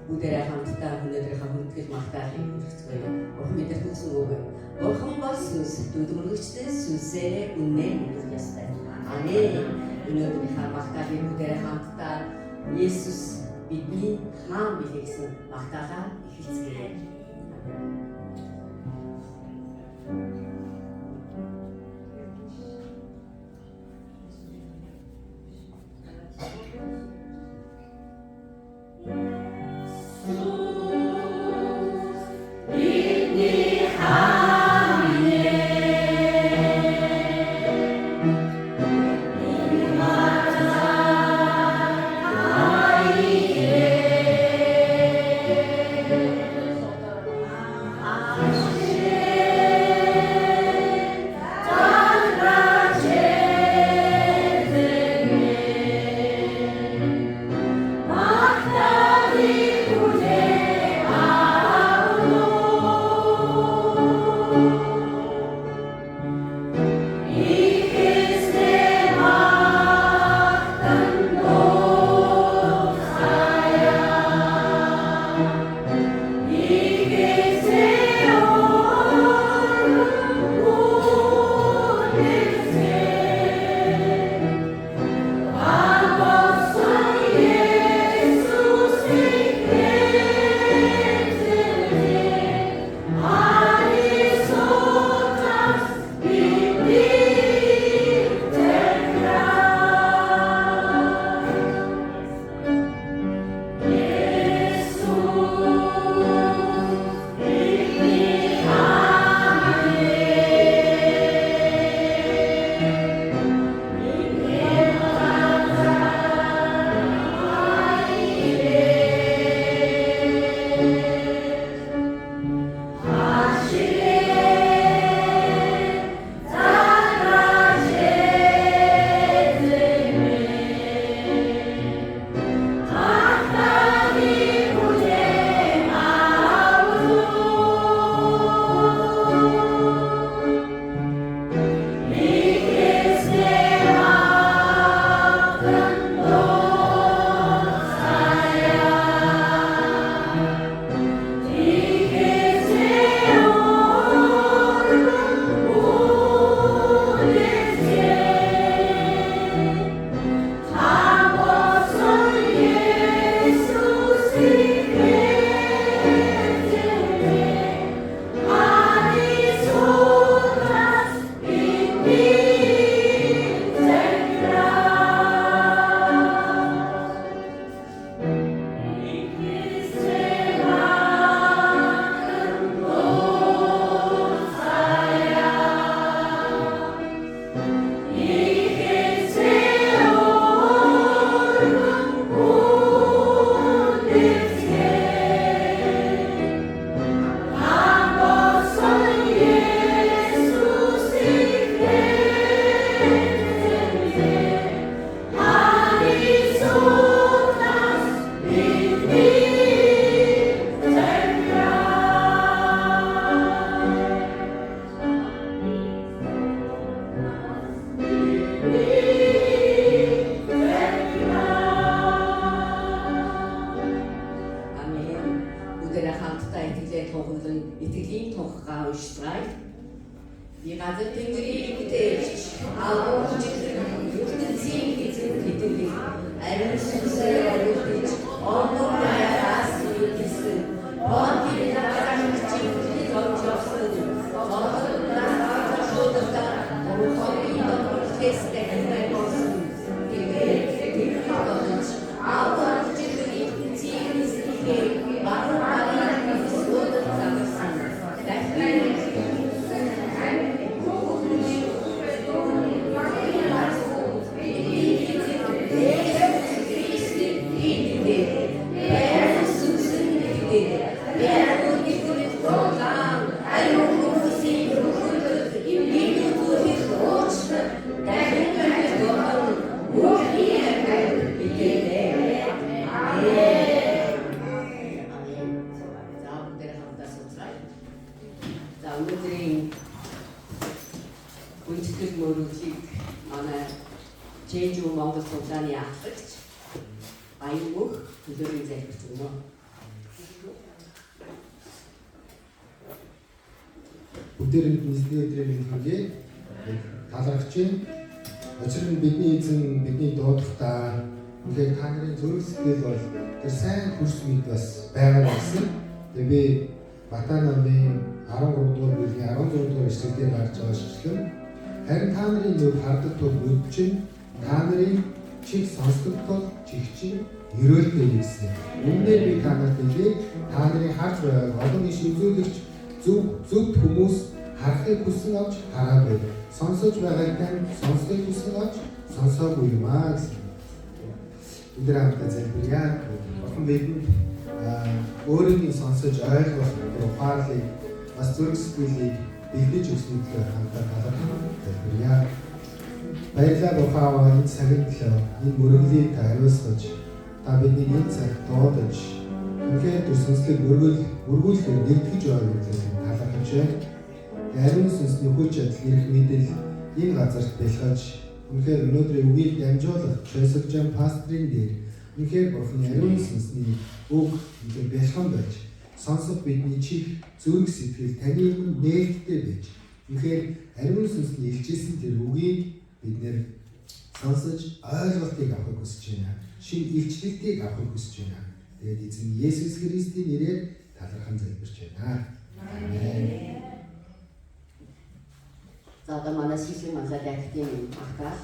Бүгдээрээ хамтдаа өнөөдрийнхөө хүндэтгэл магтаалыг хүргэцгээе. Бурхан бидэнд хүсэн үг. Бурхан бол сүнс, дүнмөргөчтэй сүнсээр үнээр үлдэх ёстой. Амен. Өнөөдрийнхөө магтаалыг бүгдээрээ хамтдаа Есүс бидний хаан билээ гэсэн магтаалаа эхэлцгээе. Үндэслэл мөрөглийг манай Change Монгол сулааны ахлагч Аян мөх төлөөрийн залбирч өгнө. Бүгдээрээ нийслэлийн өдрийн мэндийг талархаж байна. Учир нь бидний эзэн бидний дуудахтаа үнэхээр та нарын зүрх сэтгэл бол тэр сайн хурц мэд бас байгаа гэсэн. Тэгээ би Бата намын 13 дугаар бүлгийн 16 дугаар эшлэлээр гарч байгаа шиглэн харин та нарын нүд хардаг тул нүд чинь та нарын чих сонсдог тул чих чинь ерөөлтэй гэсэн. Үнээр би та нарт хэлье, та нарын харж байгаа олон иш үзүүлэгч зөв хүмүүс харахыг хүсэн авч хараагүй. Сонсож байгааг тань сонсохыг хүсэн авч сонсоогүй юм аа гэсэн. Өдөр хамтдаа залбирая. Бурхан бидэнд өөрийн сонсож ойлгох ухаалыг бас зүрх сэтгэлийг бэлдэж өгснөд хамтдаа талархаж залбирая. Баярлалаа Бурхан энэ цагийн төлөө энэ мөрөглийг та хариуцлаж та бидний энэ цаг дуудаж үнэхээр түр сүнслэг мөргүүлэхээр нэгтгэж байгаа гэдэг талархаж байна. Ариун сүнсний хүч чадал ирэх мэдэл энэ газарт бэлгэж үнэхээр өнөөдрийн үгийг дамжуулах Шойсогжан пастрын дээр үнэхээр Бурханы ариун сүнсний үг үнэхээр бэлхэн байж сонсох бидний чих зүрх сэтгэл таны өмнө нээлттэй байж үнэхээр ариун сүнсний илчилсэн тэр үгийг бид нэр сонсож ойлголтыг авахыг хүсэж байна. Шинэ илчлэлтийг авахыг хүсэж байна. Тэгээд эзэн Есүс Христийн нэрээр талархан залбирч байна. Амен. За одоо манай сэлэн мансаад актив ахгаас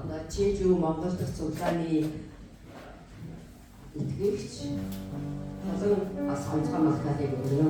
одоо Чижүү Монгол дахь цуглааны итгэгч олон бас онцгой магтаалыг өгнө.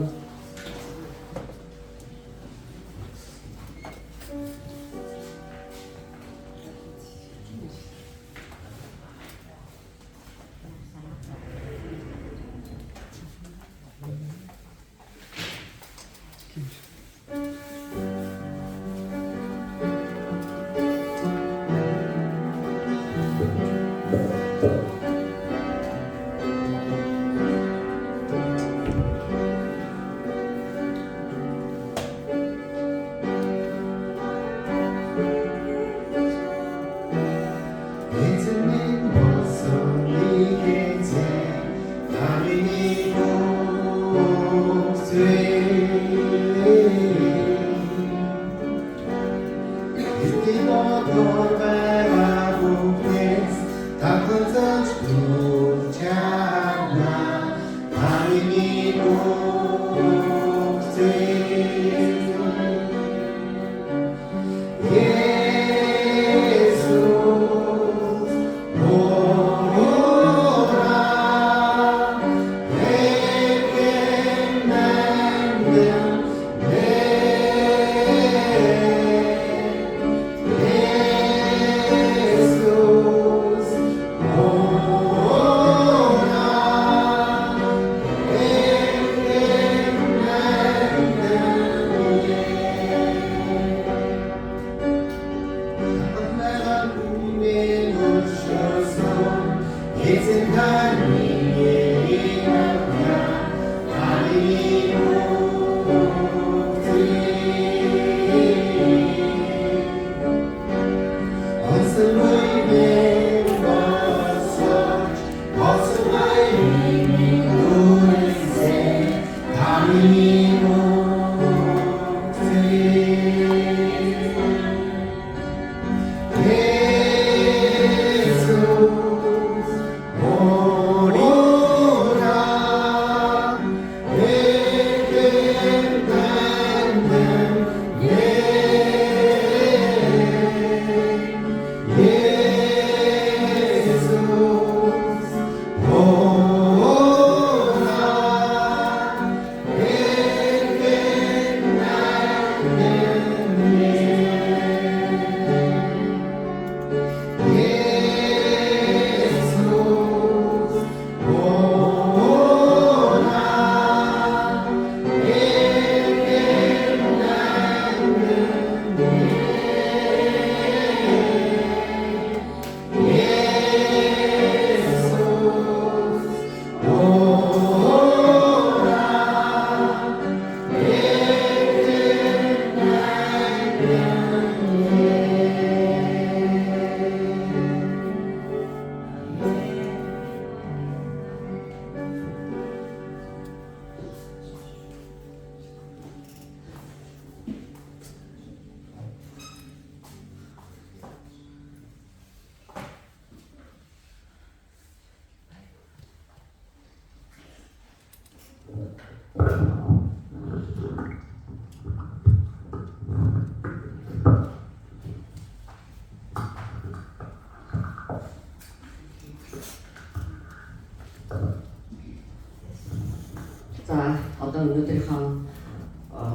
За одоо өнөөдрийнхөө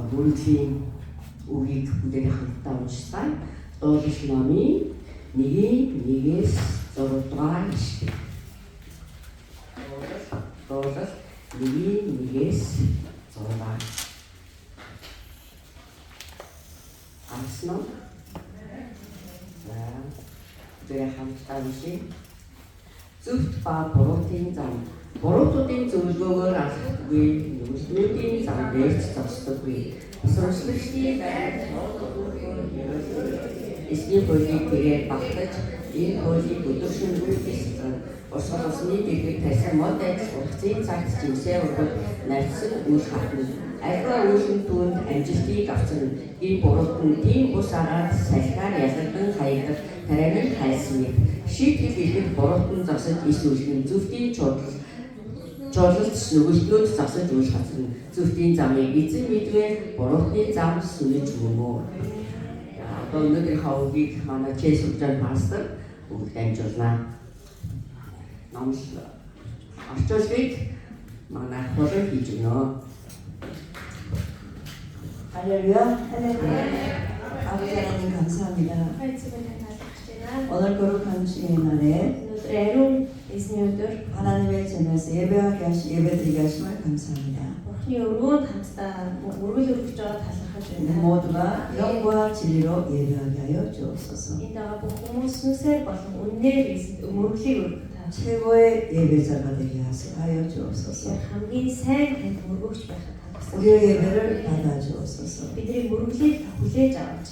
бүрэлдэхүүн үгийг бүгдээрээ хамтдаа уншсаа. Дуулал номын 1-1-ээс 6 дугаар ишлэг. Дуулал 1-1-ээс 6. Аснаа. За бүгдээрээ хамтдаа уншия. Зөвхт ба буруутын зам. Буруутуудын зөвлгөөгөөр алхдаггүй, нүглүүдийн зам дээрч зогсдоггүй. Сурвалжлагчдын байр эсний хуулийг тэгээд багтаж, энэ хуулийг өдөршөнгүй бэлтгэн, урсгал усны дэлгэр тарьсан мод ажил ургацын цагт жимсээ ургал нарцсан үйл хатна. Альва үйлэн түүнд амжилтыг авчирна. Энэ буруут нь тийм бус агаад салхиар ялгардан хаягдах тарианы хайсан юм. Шийтгэл хэлбэл буруут нь зогсож исүүлэн зөвхөн чуулалт нүгэлтнүүд зогсож үйл хатна. Зөвхөн замыг эзэн мэдвэ буруутны зам сүнэж өгмөө. Одоо өнөөдрийнхөө үгийг манай Чэйсүржан пастор бүгд дамжуулнаа. Номл орчуулгыг манай хурал хийж өгнө. 할렐루야. 아버지 하나님 감사합니다. 오늘 거룩한 주의 날에 өнөөдөр ариун эзний өдөр 하나님의 전에서 예배드리게 하심을 감사합니다. Бурхны өргөөнд хамтдаа өргөл өргөж байгаа талархаж 우리 байна. 모두가 영과 진리로 예배하게 하여 주옵소서. Энд байгаа бүх хүмүүс сүнсээр болон үннээр эзэнд өргөлийг өргөх та. 최고의 예배자가 되게 하여 주옵소서. хамгийн сайн танд өргөгч байхад та. 우리의 예배를 받아 주옵소서. бидний өргөлийг хүлээж аваач.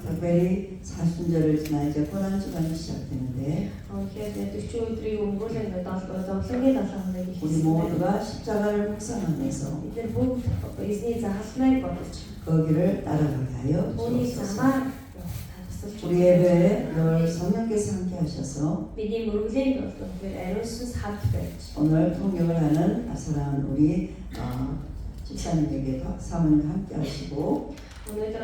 특별히 사순절을 지나 이제 고난 주간이 시작되는데 Тэгэхээр 40 өдрийн өнгөрсөн зовлонгийн 7 хоногийн 우리 모두가 십자가를 묵상하면서 бид бүгд эзний заалмайг бодож 그 길을 따라가게 하여 үүний 주옵소서. замаар 우리 예배에 늘 성령께서 함께 하셔서 бидний өргөлийн тулд үнээр ариун сүнс хамт байж 오늘 통역을 하는 사랑하는 우리 집사님에게 사모님 함께 하시고 өнөөдөр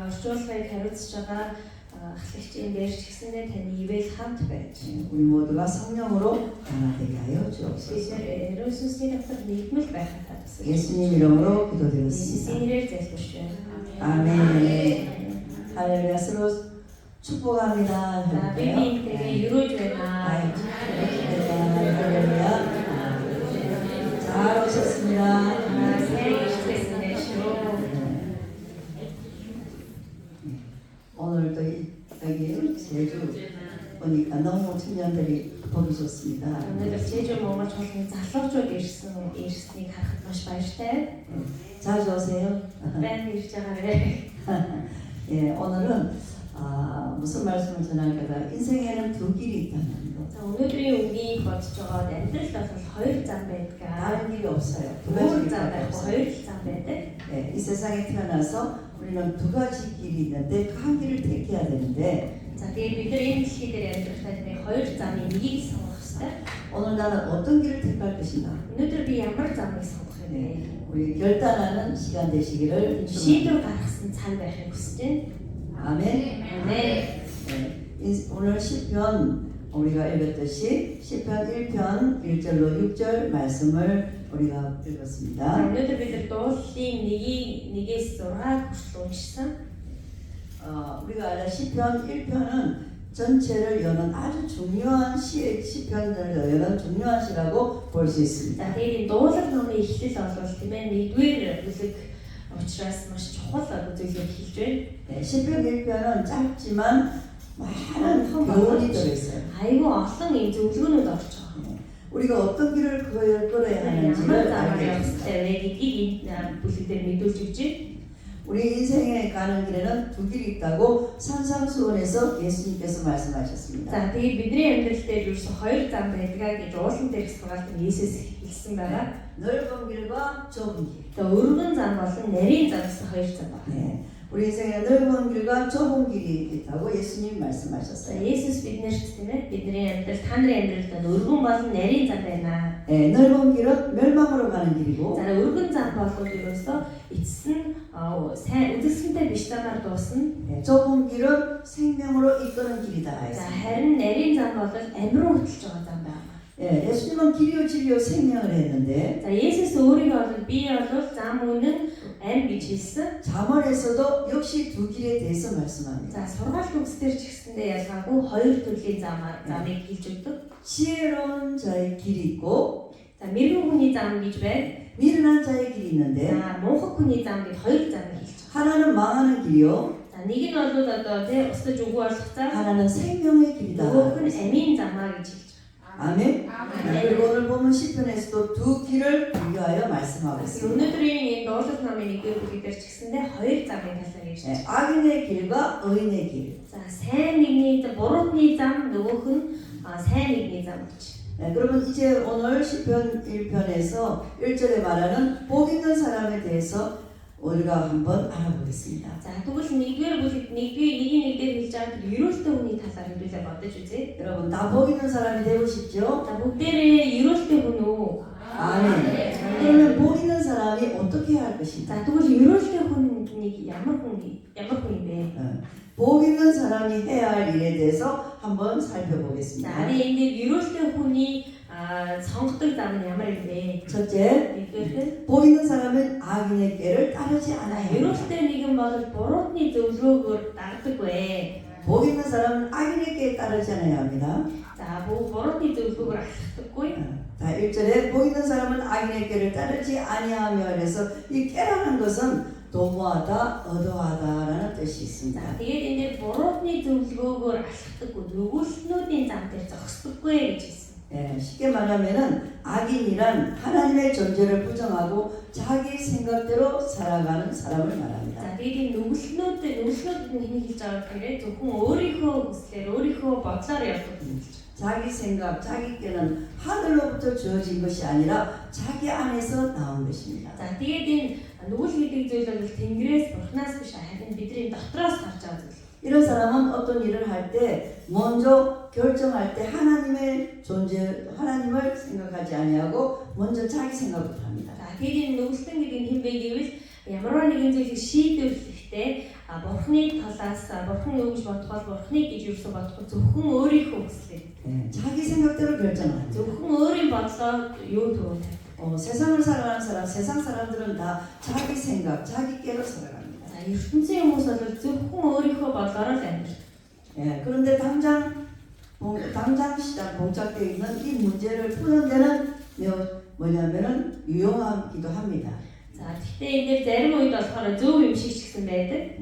орчуулгыг хариуцж байгаа ахлагчийн дээрч гисэндээ таны ивэл хамт байж 우리 모두가 성령으로 하나 되게 하여 бид 주옵소서. ариун сүнсний дотор нийгмэл байхад та тусалж 예수님 이름으로 기도드렸습니다. Есүсийн нэрээр залбирч байна. 아멘. 할렐루야. 서로 축복합니다. За бидний тэгээ өрөөж байна. 할렐루야. 잘 오셨습니다. сайн ирсэн шүү. 오늘도 여기 제주 보니까 너무 청년들이 보기 좋습니다. Өнөөдөр Чежүү Монгол чуулганы залуучууд ирснийг харахад маш баяртай. 자주 오세요. Байна ирж байгаарэ. 예, 오늘은 무슨 말씀을 전할까다. 인생에는 두 길이 있다는 거. За өнөөдрийн үгийг бодож байгаад амьдрал бол хоёр зам байдаг. 다른 길이 없어요. 두 Өөр 가지 зам 길밖에 байхгүй, 없어요. хоёр зам байдаг. 예, 이 세상에 태어나서 우리는 두 가지 길이 있는데 그 한 길을 택해야 되는데 За тэгээд бид нар энэ дэлхий дээр амьдрахад මේ хоёр замын нэгийг сонгох хэрэгтэй. 오늘 나는 어떤 길을 택할 것인가? Өнөөдөр би ямар замыг сонгох юм бэ? 우리 결단하는 시간 되시기를 Шийдвэр гаргасан цаг байхыг хүсэж байна. 아멘. 네. 오늘 시편 우리가 읽었듯이 시편 1편 1절로 6절 말씀을 우리가 За 읽었습니다. өнөөдөр бид нар дуулалын нэгээс 6 хүртэл уншсан. 우리가 알아 시편 1편은 전체를 여는 아주 중요한 시편을 여는 중요한 시라고 볼 수 있습니다. За тэгээд энэ дуулал номын эхлэл бол тийм ээ нэгдүгээр бүлэг учраас маш чухал зүйлийг хэлж байна. 네, 시편 1편은 짧지만 많은 교훈이 들어있어요. Айгүй олон юм зөвлөгөөнүүд орж байгаа. 네, 우리가 어떤 길을 걸어야 Ямар 하는지를 замаар 알게 явах 됐습니다. хэрэгтэй вэ гэдгийг энэ бүлэгдэр мэдүүлж өгч байна. 우리 인생에 가는 길에는 두 길이 있다고 산상수훈에서 예수님께서 말씀하셨습니다. За тэгээд бидний амьдрал дээр ерөөсө хоёр зам байдгаа гэж уулан дээр сургаалт нь Есүс хэлсэн байгаа. 넓은 길과 좁은 길. За өргөн зам болон нарийн зам гэсэн хоёр зам байна. 네, 우리 인생에 넓은 길과 좁은 길이 있다고 예수님 За 말씀하셨어요. Есүс биднэрт тийм ээ бидний амьдрал та нарын амьдралд өргөн болон нарийн зам байна. 네, 넓은 길은 멸망으로 가는 길이고 За өргөн зам бол ерөөсө эцэс нь сайн үзэсгэлэнтэй биш замаар дуусна. 네, 좁은 길은 생명으로 이끄는 길이다 За 했습니다. харин нарийн зам бол амьруу хөтлж байгаа зам байна. 예, 예수님은 길이요 진리요 생명을 했는데 За Есүс өөрийгөө бол би бол зам үнэн амьд гэж хэлсэн. 잠언에서도 역시 두 길에 대해서 말씀합니다. За сургаалт үгсээр ч гэсэндээ ялгаагүй хоёр төрлийн замыг хэлж өгдөг. 지혜로운 자의 길이 있고 За мэрэгэн хүний зам гэж байна. 미련한 자의 길이 있는데 За муухай хүний зам гэж хоёр замыг хэлж байгаа. 하나는 망하는 길이요 За нэг нь бол одоо тий устдаж үгүй болох зам. 하나는 생명의 길이다. Нөгөөх нь амийн замаа гэж хэлж байгаа. 아멘. 그리고 오늘 보면 시편에서도 두 길을 비교하여 말씀하고 있습니다. Өнөөдрийн энэ дуулал номын нэгдүгээр бүлгээр ч гэсэндээ хоёр замын талаар ярьж 예, байна. 악인의 길과 의인의 길. За сайн нэгний буруутны зам нөгөөх нь сайн нэгний зам гэж. 네, 그러면 이제 오늘 시편 1편에서 1절에 말하는 복 있는 사람에 대해서 우리가 한번 알아보겠습니다. За тэгвэл нэгдүгээр бүлэгт нэг дээр хэлж байгаа тэр ерөөлтэй хүний талаар хэдүүлээ бодож үзье. 여러분 다 복 있는 사람이 되고 싶죠? За бүгдээрээ ерөөлтэй хүн үү? 아멘. 그러면 복 있는 사람이 어떻게 할 것인가? За тэгвэл ерөөлтэй хүнийг ямар хүн юм бэ? 복 있는 사람이 해야 할 일에 대해서 한번 За 살펴보겠습니다. 아니 энэ ерөөлтэй хүний сонгодог зам нь ямар юм бэ? 첫째, Нэгдүгээр 복 있는 사람은 악인의 꾀를 따르지 않아요. ерөөлтэй нэгэн бол буруутны зөвлөгөөгөөр дагдаггүй. 복 있는 사람은 악인의 꾀에 따르지 않아야 합니다. За буруутны зөвлөгөөгөөр алхдаггүй. 자, 1절에 복 있는 사람은 악인의 꾀를 따르지 아니하며 그래서 이 꾀라는 것은 도모하다, 얻어하다라는 뜻이 있습니다. Тэгээд энэ дээр буруутны зөвлөгөөгөөр алхдаггүй, нөгөөснүүдийн зам дээр зогсдоггүй гэж хэлсэн. 예, 쉽게 말하면은 악인이란 하나님의 존재를 부정하고 자기 생각대로 살아가는 사람을 말합니다. За тэгээд энэ нөгөөснүүд нь хэнийг хэлж байгаа гэхээр зөвхөн өөрийнхөө хүслээр, өөрийнхөө бодлоор явдаг юм. 자기 생각, 자기 꾀는 하늘로부터 주어진 것이 아니라 자기 안에서 나온 것입니다. За тэгээд энэ нүгэл гэдэг зүйл бол Тэнгэрээс Бурханаас биш харин бидний дотроос гарч байгаа зүйл. 이런 사람은 어떤 일을 할 때 먼저 결정할 때 하나님의 존재, 하나님을 생각하지 아니하고 먼저 자기 생각부터 합니다. За тэгээд энэ нүгэлтэн гэдэг нь хэн бэ гэвэл ямарваа нэгэн зүйлийг шийдвэрлэхдээ Бурханы талаас Бурхан юу гэж бодох бол Бурханыг гэж юусэн бодохгүй зөвхөн өөрийнхөө хүслээр. 예, 자기 생각대로 결정합니다. зөвхөн өөрийн бодлоор юу төрөв. 세상을 살아가는 사람, 세상 사람들은 다 자기 생각, 자기 꾀로 살아갑니다. За ертөнцийн хүмүүс бол зөвхөн өөрийнхөө бодлоор л амьдардаг. 예, 그런데 당장 시장 봉착되어 있는 이 문제를 푸는 데는 뭐냐면은 유용하기도 합니다. За гэхдээ энэ дээр зарим үед болохоор зөв юм шиг ч гэсэн байдаг.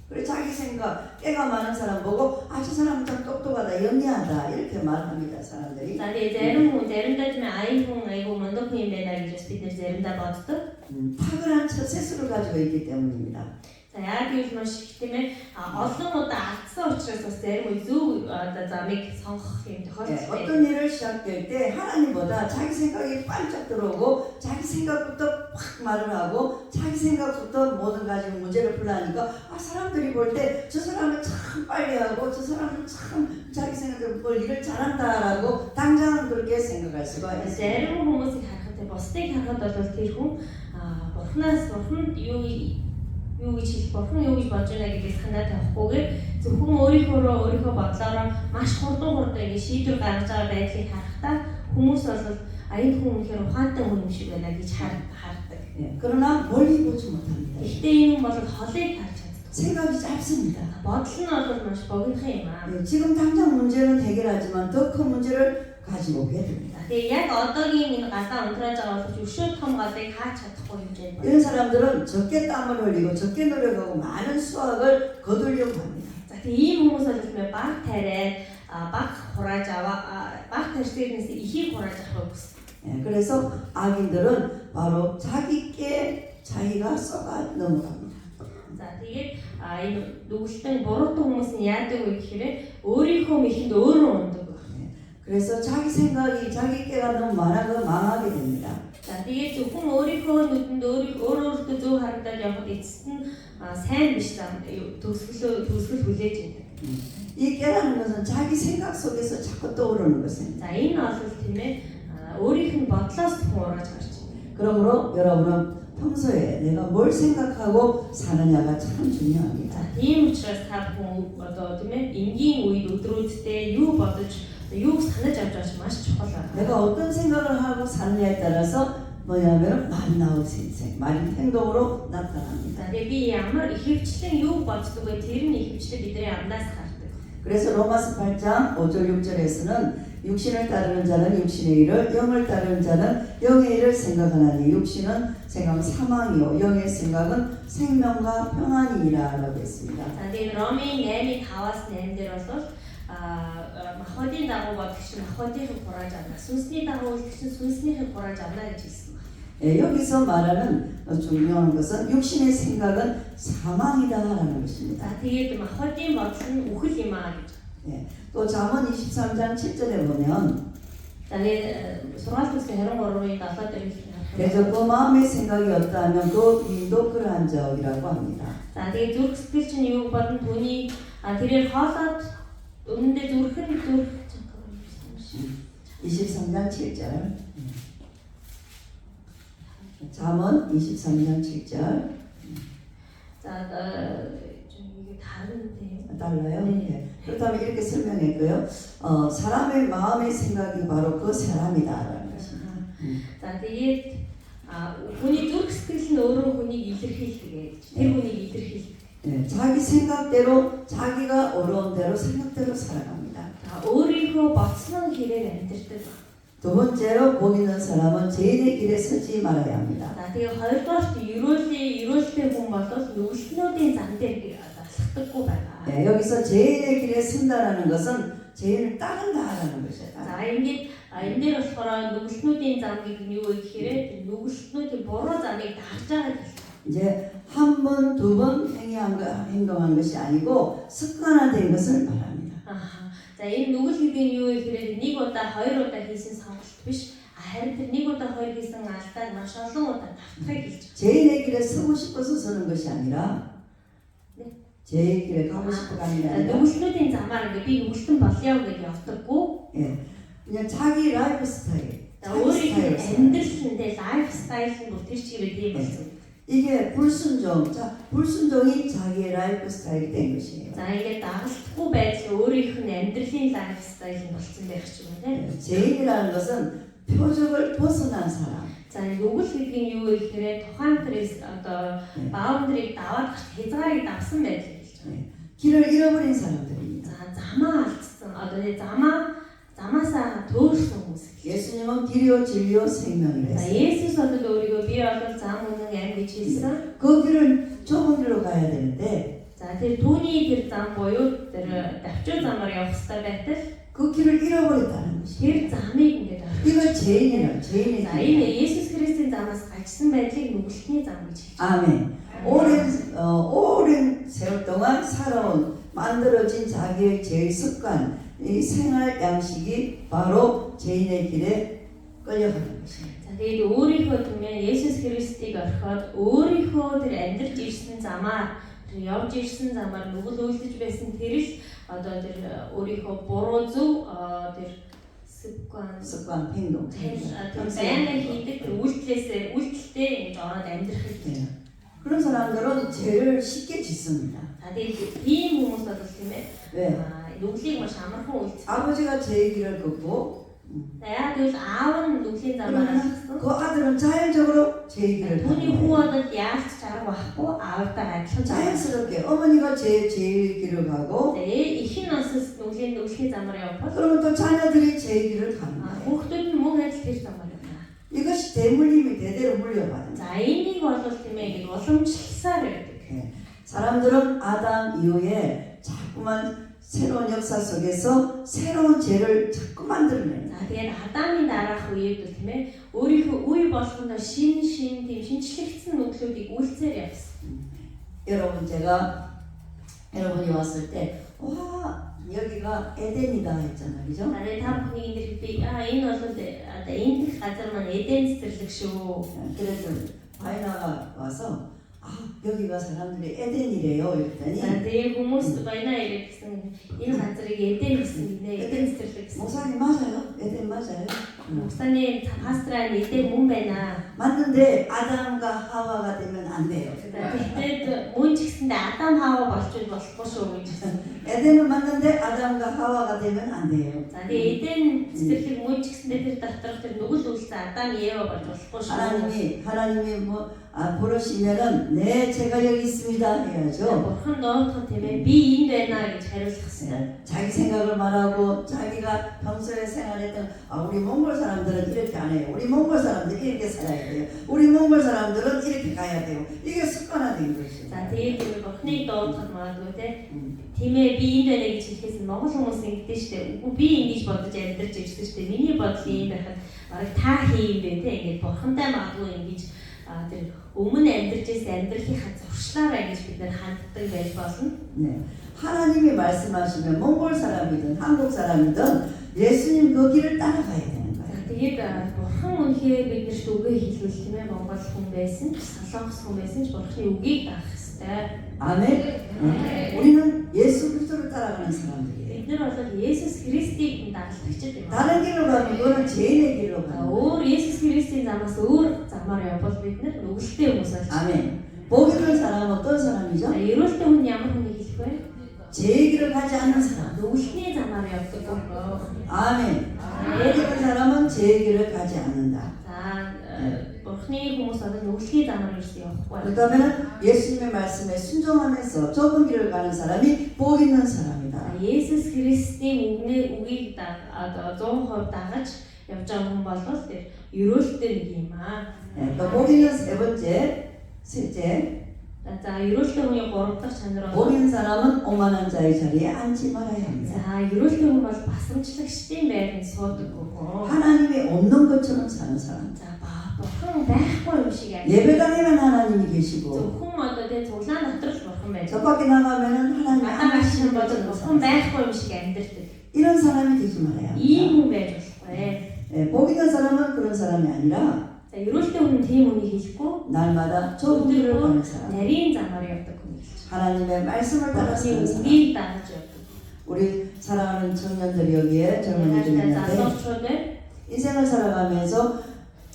그래 자기 생각, 깨가 많은 사람 보고 아 저 사람 참 똑똑하다, 영리하다 이렇게 말합니다 사람들이. За тэгээд зарим хүн заримдаа ч аян хүн айгу мундаг хүн юм байна гэж бид нэр заримдаа боддог. 탁월한 처세술을 가지고 있기 때문입니다. За яг юу маш их тийм ээ олон удаа алдсан учраас бас зарим үе зөв одоо замыг сонгох юм тохиолдол байна. 어떤 일을 시작될 때 하나님보다 자기 생각이 반짝 들어오고 자기 생각부터 팍 말을 하고 자기 생각부터 모든 가지고 문제를 풀라니까 아 사람들이 볼 때 저 사람은 참 빨리 하고 저 사람은 참 자기 생각대로 뭘 일을 잘한다라고 당장 그렇게 생각할 수가 있습니다. Зарим хүмүүсийг харахад бусдыг харахад бол тэр хүн Бурханаас Бурхан юу гэж хэлэх, Бурхан юу гэж бодож байна гэдгийг санаа тавихгүйгээр зөвхөн өөрийнхөө бодлороо маш хурдан ингэ шийдвэр гаргаж байгаа байдлыг харахтаа хүмүүс бол аян хүн үнэхээр ухаантай хүн юм шиг байна гэж хардаг. 그러나 멀리 보지 못합니다. Гэхдээ энэ хүн бол холыг харж чаддаг. 생각이 짧습니다. Бодол нь бол маш богинохан юм аа. 지금 당장 문제는 해결하지만 더 큰 문제를 가지고 오게 됩니다. Тэгээ яг одоогийн энэ гадаа унтрааж байгаа бол өшөө том гадыг хаач чадахгүй хэмжээнд байна. 이런 사람들은 적게 땀을 흘리고 적게 노력하고 많은 수확을 거두려고 합니다. За тэгээ ийм хүмүүс бол баг тариад баг хурааж баг тарьснаас ихийг хурааж авах гэсэн. 그래서 악인들은 바로 자기께 자기가 썩어 넘어갑니다. За тэгээд энэ нүгэлтэн буруутай хүмүүс нь яадаг вэ гэхээр өөрийнхөө мэхэнд өөрөө ундаг. 그래서 자기 생각이 자기 깨가 너무 많아서 망하게 됩니다. За тэгээд зөвхөн өөрийнхөө нүдэнд өөртөө зөв харагдаад явхад эцэст нь сайн биш зам төгсгөл хүлээж байна. 이 깨라는 것은 자기 생각 속에서 자꾸 떠오르는 것입니다. За энэ бол тийм ээ өөрийнх нь бодлоос хуураж гарч байна. 그러므로 여러분은 평소에 내가 뭘 생각하고 사느냐가 참 중요합니다. За тийм учраас та бүхэн одоо тийм ээ энгийн үед өдрүүддээ юу бодож юуг санаж авч байгаа маш чухал байна. 내가 어떤 생각을 하고 사느냐에 따라서 뭐냐면 말이 나올 수 있어요. 말이 행동으로 나타납니다. За тэгээ би ямар ихэвчлэн юу боддог вэ? Тэр нь ихэвчлэн бидний амнаас гардаг. 그래서 로마서 8장 5절 6절에서는 육신을 따르는 자는 육신의 일을 영을 따르는 자는 영의 일을 생각하나니 육신은 생각은 사망이요 영의 생각은 생명과 평안이니라라고 했습니다. За тэгээ Ромын 8:5-аас 8 дээр бол махбодийн дагуу бодогч махбодийнхыг хурааж авна. Сүнсний дагуу үлдэгч сүнснийхийг хурааж авна гэж хэлсэн байна. 여기서 말하는 중요한 것은 육신의 생각은 사망이다라는 것입니다. За тэгээд махбодийн бодол нь үхэл юм аа гэж. 또 잠언 23장 7절에 보면 За тэгээд сургаалт үсгийн 23-ийн 7 дээр 그래서 그 마음의 생각이 없다면 그 인도 그러한 적이라고 합니다. За тэгээд зүрх сэтгэл чинь юу бодно түүний тэрээр хоолоод үнэндээ зүрх 23장 7절. 잠언 23장 7절. 자, 좀 이게 다른데. 달라요. 네. 네. 그렇다면 이렇게 설명했고요. 사람의 마음의 생각이 바로 그 사람이다라는 것입니다. За тэгээд хүний зүрх сэтгэл нь өөрөө хүнийг илэрхийлдэг гэж. Тэр хүнийг илэрхийлдэг. 네, 자기 생각대로 자기가 어려운 대로 생각대로 살아갑니다. За өөрийнхөө бодсон хэрээр амьдардаг. 두 번째로 복 있는 사람은 죄인의 길에 서지 말아야 합니다. За тэгээд хоёрдугаарт ерөөлтэй хүн бол нүгэлтнүүдийн зам дээр алхдаггүй байгаа. 네, 여기서 죄인의 길에 선다라는 것은 죄인을 따른다라는 것이다. За ингээд энэ дээр болохоор нүгэлтнүүдийн зам гэдэг нь юу вэ гэхээр нүгэлтнүүдийн буруу замыг дагж байгаа гэж. 이제 한 번, 두 번 행동한 것이 아니고 습관화된 것을 말합니다. За энэ нүгэл гэдэг нь юу вэ гэхээр нэг удаа, хоёр удаа хийсэн сонголт биш. Харин тэр нэг удаа, хоёр хийсэн алдааг маш олон удаа давтахыг хэлж байна. 죄인의 길에 서고 싶어서 서는 것이 아니라 죄의 길에 가고 싶어가 아니라 нүгэлтнүүдийн замаар ингээд би нүгэлтэн болъё гэж явдаггүй. 예, 그냥 자기 라이프 스타일, За 자기 өөрийнхөө 스타일을 амьдралынтэй лайф стайл нь бүр тэр чигээр тийм болсон. 이게 불순종, 불순종이 자기의 라이프 스타일이 된 것이에요. За ингээд дагалдахгүй байдал өөрийнх нь амьдралын лайф стайл нь болсон байх ч юм уу тийм. 죄인이라는 것은 표적을 벗어난 사람. За нүгэл гэдэг нь юу вэ гэхээр тухайн тэрээс одоо баундрийг даваад хязгаарыг давсан байдал гэж байна. 길을 잃어버린 사람들입니다. За замаа алдсан одоо замаасаа төөрсөн хүмүүс. 예수님은 길이요 진리요 생명이라 За 했어요. Есүс бол өөрийгөө би бол зам үнэн амьд гэж хэлсэн. 그 길을 좁은 길로 가야 되는데 За тэр түүний тэр зам буюу тэр давчуу замаар явах хэрэгтэй байтал 그 길을 잃어버렸다는 것이에요. тэр замыг ингээд 이거 죄인의 За 길이에요. энэ Есүс Христийн замаас гажсан байдлыг нүгэлтний зам гэж хэлж байна. 아멘. 오랜 세월 동안 살아온 만들어진 자기의 죄의 습관, 이 생활 양식이 바로 죄인의 길에 끌려가는 것이에요. За тэгээд өөрийнхөө түмэн Есүс Христийг орхиод өөрийнхөө тэр амьдарч ирсэн замаар тэр явж ирсэн замаар нүгэл үйлдэж байсан тэр л одоо тэр өөрийнхөө буруу зөв тэр 습관, 행동. тэр байнга хийдэг тэр үйлдэлтэй ингэж ороод амьдрах гэж. 그런 사람들은 죄를 쉽게 짓습니다. За тэгээд ийм хүмүүс бол тийм ээ. 왜? нүглийг маш амархан үйлдэх. 아버지가 죄의 길을 걷고 За тэгвэл аав нь нүглийн замаар алхсан. 그 아들은 자연적으로 죄의 길을 Түүний 가는 хүү 거예요. бол яалт чарга байхгүй аавтай адилхан зам. 자연스럽게 어머니가 죄의 길을 가고 их нь бас нүглийн замаар явбал 그러면 또 자녀들이 죄의 길을 가는 거예요. хүүхдүүд нь мөн адил тэр замаар явна. 이것이 대물림이 대대로 물려받는 거예요. За энийг бол тийм ээ гэж уламжлалсаар байдаг. 예. 사람들은 아담 이후에 자꾸만 새로운 역사 속에서 새로운 죄를 자꾸 만들어내요. За тэгээд Адамын дараах үед бол тийм ээ өөрийнхөө үе болгоно тийм шинжлэгдсэн нүглүүдийг үйлцээр явсан. 여러분 제가 여러분이 왔을 때 와 여기가 에덴이다 했잖아요, 그죠? За тэгээд та бүхний энэ би энэ бол одоо энэ газар маань Эден цэцэрлэг шүү. 그래서 바이나가 와서 여기가 사람들이 에덴이래요, 이랬더니 За тэгээд хүмүүс байна ирэх гэсэн энэ газрыг Эден гэсэн нэ Эден цэцэрлэг гэсэн. 목사님 맞아요, 에덴 맞아요. 목사님 파스트라는 Эден мөн байна. 맞는데 아담과 하와가 되면 안 돼요. Тэгээд мөн ч гэсэндээ Адам Хава болчих болохгүй шүү гэж. 에덴은 맞는데 아담과 하와가 되면 안 돼요. За тэгээд Эден цэцэрлэг мөн ч гэсэндээ тэр доторх тэр нүгэл үйлсэн Адам Ева болж болохгүй шүү. 하나님이 부르시면은 네 제가 여기 있습니다 해야죠. Бурхан доотох тийм ээ би энд байна гэж хариулах хэрэгтэй. 자기 생각을 말하고 자기가 평소에 생활했던 우리 몽골 사람들은 이렇게 안 해요. 우리 몽골 사람들은 이렇게 살아야 돼요. 우리 몽골 사람들은 이렇게 가야 돼요. 이게 습관화된 것이에요. За тэгээд тэр Бурханыг доотох магадгүй тийм ээ би энд байна гэж хэлэхээс нь Монгол хүмүүс ингэдэж штэ. Үгүй би ингэж бодож амьдарч ирсэн штэ. Миний бодол юм байхад бараг та хий юм бэ те. Ингээд Бурхантай магадгүй ингэж тэр өмнө амьдарч ирсэн амьдралынхаа зуршлаараа гэж бид нэр ханддаг байж болно. 네. 하나님이 말씀하시면 몽골 사람이든 한국 사람이든 예수님 그 길을 따라가야 되는 거예요. Тэгээд Бурхан үнэхээр биднэрт үгээ хэлвэл тийм ээ Монгол хүн байсан ч Солонгос хүн байсан ч Бурханы үгийг даах хэрэгтэй. 아멘. 우리는 예수 그리스도를 따라가는 사람들이에요. Бид нар бол Есүс Христийг дагалдагчид юм. 다른 길로 가면 그거는 죄인의 길로 가는 거예요. Өөр Есүс Христийн замаас өөр замаар явбал бид нар нүгэлтэй хүмүүс болж. 아멘. 복 있는 사람은 어떤 사람이죠? Ерөөлтэй хүн ямар хүнийг хэлэх вэ? 제 길을 가지 않는 사람. нүгэлтний замаар явдаг гоо. 아멘. 믿는 사람은 제 길을 가지 않는다. За бурхны хүмүүс одоо нүгэлтний замаар ирсэн явахгүй. 그렇다면 예수님의 말씀에 순종하면서 좁은 길을 가는 사람이 복 있는 사람이다. Есүс Христийн үгийг одоо 100% дагаж явж байгаа хүн бол тэр ерөөлтэй нэг юм аа. 또 복 있는 셋째, За ерөөлтэй хүний 3 дахь чанар 복 бол 있는 사람은 오만한 자의 자리에 앉지 말아야 합니다. за ерөөлтэй хүн бол басамжлагчдын байранд суудаг гоо. 하나님이 없는 것처럼 사는 사람. За бурхан байхгүй юм шиг амьд. 예배당에만 하나님이 계시고 Зөвхөн одоо тэр цуглаан дотор л бурхан байж. 저 밖에 나가면은 하나님이 안 Гадаа 하시는 машин бол 것처럼 бурхан 사는 사람. байхгүй юм шиг амьдэрдэг. 이런 사람이 되지 말아야 Ийм 합니다. хүн байж болохгүй. 복 있는 사람은 그런 사람이 아니라 За ерөөлтэй хүн тийм үнийг хэлэхгүй 날마다 좁은 길을 가는 사람. нарийн замаар явдаг хүн гэж. 하나님의 말씀을 따라 Бурханы 사는 사람. үгийг дагаж явдаг. 우리 사랑하는 청년들이 여기에 젊은이들이 За 있는데 залуучууд 인생을 살아가면서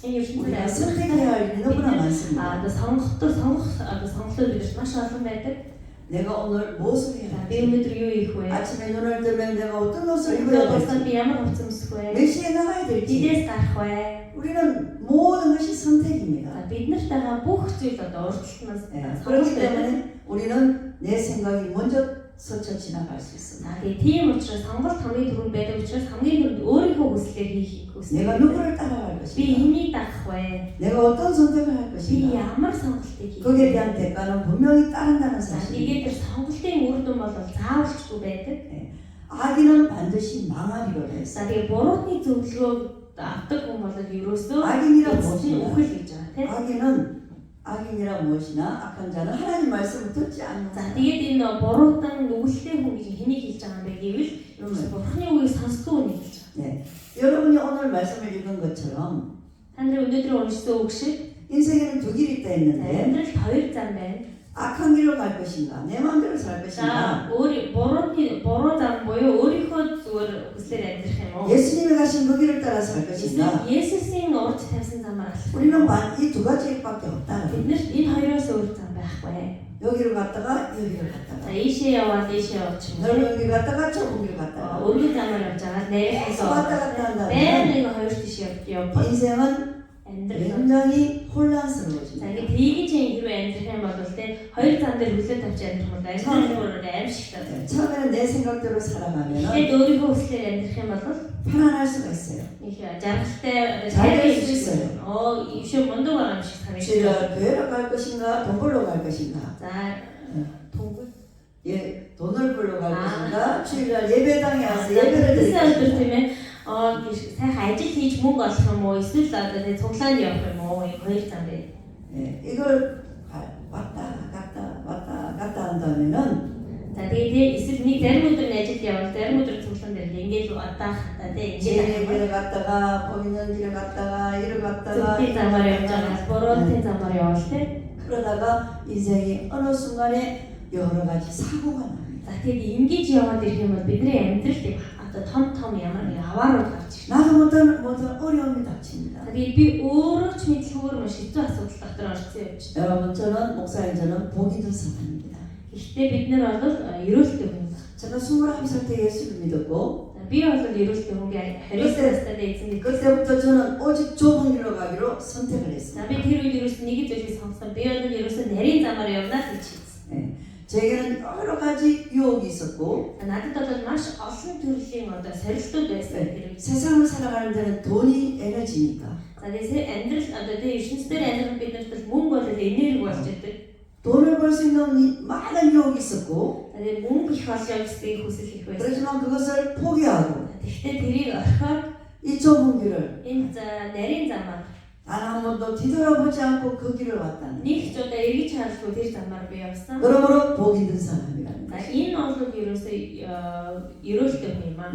энэ ертөнцид 우리가 선택해야 할 일이 너무나 많습니다. одоо сонголтууд бидэрт маш олон байдаг. 내가 오늘 무엇을 해야 За би 할지, өнөөдөр юу хийх вэ? 아침에 눈을 뜨면 내가 어떤 옷을 입어야 Өглөө босоод 될지, би ямар хувцас өмсөх вэ? 몇 시에 나가야 될지, Хідээс гарах вэ? 우리는 모든 것이 선택입니다. За бид нарт байгаа бүх зүйл одоо урдчилтнаас 그렇기 сонголт байдаг. 때문에 우리는 내 생각이 먼저 스쳐 지나갈 수 있습니다. За тийм учраас сонголт хамгийн түрүүнд байдаг учраас хамгийн түрүүнд өөрийнхөө хүслээр хийх 내가 хүсдэг. 누구를 따라갈 Би 것인가, энийг дагах вэ? 내가 어떤 선택을 할 Би 것인가, ямар сонголтыг хийх 거기에 вэ? 대한 대가는 분명히 따른다는 За 사실. тэгээд тэр сонголтын үр дүн бол заавалчгүй байдаг. 악인은 반드시 망하리로 했어. За тэгээд буруудны зөвлөгөөг авдаг хүн бол ерөөсөө 악인이란 эцсийн 무엇이냐? үхэл гэж байгаа тийм. 악인이란 무엇이나 악한 자는 하나님 말씀을 듣지 않는 За 사람. тэгээд энэ буруудан нүгэлтэй хүн гэж хэнийг хэлж байгаа юм бэ гэвэл ерөөсөө бурхны үгийг сонсдог хүнийг хэлж байгаа. 네. 여러분이 오늘 말씀을 읽은 것처럼 Та нарын өнөөдөр уншсан үг шиг 인생에는 두 길이 있다 했는데 амьдралд хоёр зам байна. 악한 길로 갈 것인가, 내 마음대로 살 За 것인가, буруу зам буюу өөрийнхөө зүгээр хүслээр амьдрах юм уу? 예수님이 가신 그 길을 따라 살 것인가. Есүсийн урд тавьсан замаар алах. 우리는 이 두 가지밖에 없다. Биднэрт энэ хоёроос өөр зам байхгүй. 여기를 갔다가 여기를 За 갔다가, ийшээ яваад ийшээ яваад ч юм уу. 넓은 길 갔다가 좁은 길 갔다가. Өргөн замаар явж байгаа. 계속 왔다 갔다 한다면 Байн нэг хоёр тийш явж 인생은 амьдрал. 굉장히 За 혼란스러워집니다. ингээд хийгэж хэрвээ амьдрах юм бол тэ хоёр зам дээр хүлээ тавьж амьдрах бол амьдрал аимшигтай. 처음에는 내 생각대로 살아가면 Тэгээд өөрийнхөө хүслээр амьдрах юм бол 편안할 수가 있어요. их жаргалтай 잘 될 수 있어요. ийшээ мундаг байгаа юм шиг санагдаж. 주일날 교회로 갈 것인가, 돈 벌러 갈 것인가. За 통гүй. 돈을 벌러 갈 것인가, 주일날 예배당에 와서 예배를 드릴 Тэгсэн өдөр 것인가. тийм ээ. Сайхан ажил хийж мөнгө олох юм уу? Эсвэл одоо тэг цуглаанд явах юм уу? Хоёр зам байна. 이걸 왔다 갔다 한다면은 За тэгээд эсвэл нэг зарим өдөр нь ажилд явбал зарим өдөр цуглаан дээр ингээд удаа хатаа тэг 제 ингээд 길을 갔다가 보이는 길을 갔다가 이를 갔다가 зөвхөн замаар явж байгаа. Буруудын замаар явбал тэг. 그러다가 인생이 어느 순간에 여러 가지 사고가 납니다. За тэгээд ингэж яваад ирэх юм бол бидний амьдрал одоо том ямар нэг аваарууд гарч ирнэ. 나도 모든 어려움이 닥칩니다. Тэгээд би өөрөө ч мэдлэгээр маш хэцүү асуудал дотор орсон юм чи. 여러분 저는 목사님 저는 복이 든 사람입니다. Гэхдээ бид нар бол ерөөлтэй хүн. 제가 21살 때 예수를 믿었고 Би бол ерөөлтэй хүн би хариуцсан настай эзэн. 그때부터 저는 오직 좁은 길로 가기로 선택을 За 했습니다. би тэр үед ерөөс нэг зүйлийг сонгосон. Би бол ерөөсөө нарийн замаар явнаа гэж хэлсэн. 제게는 여러 가지 유혹이 있었고 Надад бол маш олон төрлийн одоо сорилтууд байсан хэрэг. 세상을 살아가는 데는 돈이 에너지니까 За тэгээд амьдрал одоо тэгээд ертөнцийн амьдрах биднэрт бол мөнгө бол энерги болж байдаг. 돈을 벌 수 있는 많은 유혹이 있었고 Тэгээд мөнгө их олж гэсэн хүсэл их байсан. 그렇지만 그것을 포기하고 Гэхдээ тэрийг орхиод 이 좁은 길을 энэ нарийн замаар 단 한 번도 뒤돌아보지 않고 그 길을 왔다는 нэг ч удаа эргэж харахгүй тэр замаар би явсан. 그러므로 복이 든 사람이라는 За 거죠. энэ бол ерөөсөө ерөөлтэй хүн юм аа.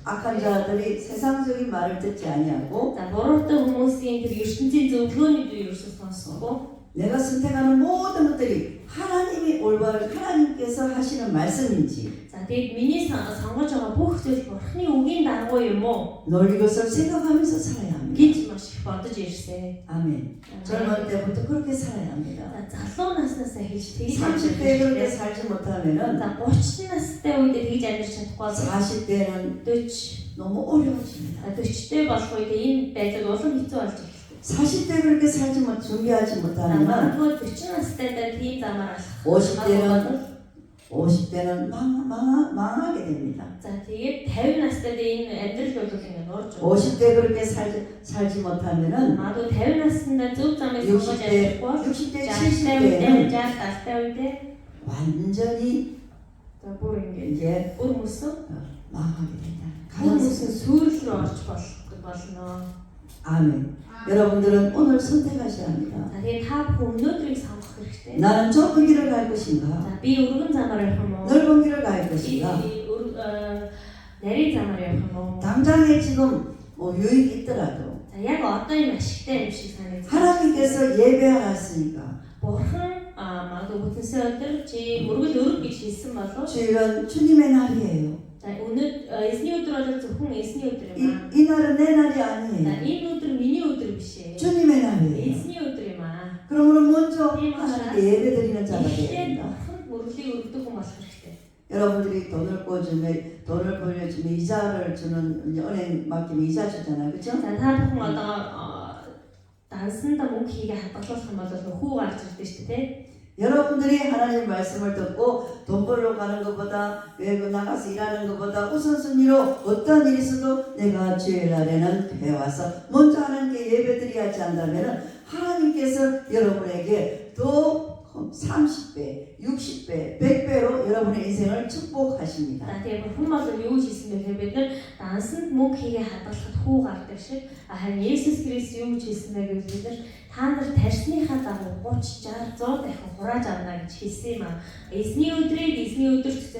악한 자들이 세상적인 말을 듣지 아니하고 За буруутай хүмүүсийн тэр ертөнцийн зөвлөгөөнийг ерөөсөө сонсохгүй. 내가 선택하는 모든 것들이 하나님이 올바른 하나님께서 하시는 말씀인지 За За тэгээд миний сонгож байгаа бүх зүйл Бурхны үгийн дагуу юм уу 널 이것을 생각하면서 살아야 합니다. гэж маш их бодож ирсэн. 아멘. 젊을 때부터 그렇게 살아야 합니다. За залуу наснаас эхэлж тэгж 30대에 그렇게 살지 못하면은 За 30 настай үед тэгж амьдарч чадахгүй 40대는 40 너무 어려워집니다. 40대 болох үед энэ байдлыг улам хэцүү болж эхэлдэг. 40대 그렇게 살지 못 준비하지 За 못하면 магадгүй 40 настайдаа тийм замаар алах. 50대는 망하게 됩니다. За тэгээд 50 настайд энэ амьдрал бол ингэ нуурж 50대 그렇게 살지 못하면은 магадгүй 50 наснда зөв замыг сонгож 60대, амьдрахгүй 60대, 70 70대는 70 үед 완전히 за бүр ингэ 이제 бүр мөсөн 망하게 된다. бүр мөсөн сүрэл рүү орж болно. 아멘. 여러분들은 오늘 선택하셔야 합니다. За тэгээд та бүхэн өнөөдрийг сонгох хэрэгтэй. 나는 좁은 길을 갈 것인가? За би өргөн замаар явах юм уу? 넓은 길을 갈 것인가? нарийн замаар явах юм уу? 당장에 지금 뭐 유익이 있더라도 За яг одоо юм ашигтай юм шиг санагдаж байна. 하나님께서 예배하셨으니까 Бурхан магадгүй бүтэнсээ өдөр чи мөргөл өрг гэж хэлсэн болов. 주일은 주님의 날이에요. За эзний өдөр бол зөвхөн эзний өдөр юм аа. 이 날은 내 날이 За 아니에요. энэ өдөр миний өдөр биш ээ. 주님의 날이에요. Эзний өдөр юм аа. 그러므로 먼저 하나님께 예배드리는 자가 되어야 Эхлээд 됩니다. Бурханд мөрөглийг өргөдөг хүн болох хэрэгтэй. 여러분들이 돈을 벌려주면 이자를 주는 은행 맡기면 이자 주잖아요, 그렇죠? За та бүхэн одоо дансанда мөнгө хийгээ хадгалах юм бол хүү гарч ирдэг шүү дээ. 여러분들이 하나님 말씀을 듣고 돈 벌러 가는 것보다 외국 나가서 일하는 것보다 우선순위로 어떤 일이 있어도 내가 주일날에는 배워서 먼저 하나님께 예배드려야지 한다면 하나님께서 여러분에게 더 30배, 60배, 100배로 여러분의 인생을 축복하십니다. За тийм хүн бол юу хийсэн бэ гэхээр бид нар дансанд мөнгө хийгээ хадгалахад хүү гардаг шиг харин Есүс Христ юу хийсэн бэ гэвэл бид нар та нар тарсныхаа дагуу 30, 60, 100 дахин хурааж авна гэж хэлсэн юм аа. Эзний өдрийг эзний өдөрт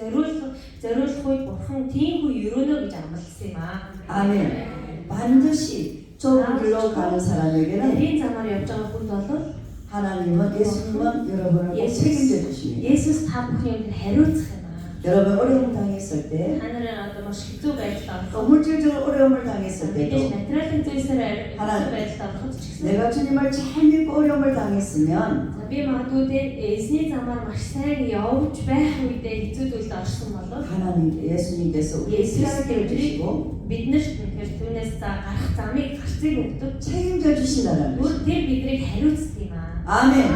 зориулах үед Бурхан тийм хүү өрөөнө гэж амласан юм аа. 아멘. 반드시 좁은 길로 가는 사람에게는 энэ замаар явж байгаа хүнд бол 하나님은 예수님은 여러분을 꼭 책임져 주십니다. Есүс та бүхнийг хариуцах юм аа. 여러분 어려움 당했을 때, Та нарын одоо маш хэцүү байдалд 또 орох. 물질적으로 어려움을 당했을 Мэдээж 때도 материалын зүйлсээр хэцүү байдалд ороход ч гэсэн 내가 주님을 잘 믿고 어려움을 당했으면 би магадгүй эзний замаар маш сайн явж байх үедээ хэцүү зүйлд орсон бол 하나님 예수님께서 우리의 피하게 주시고 биднэрт тэгэхээр түүнээс гарах замыг гарцыг өгдөг. 책임져 주신다는 Бүр 거죠. тэр биднийг хариуцдаг юм аа. 아멘.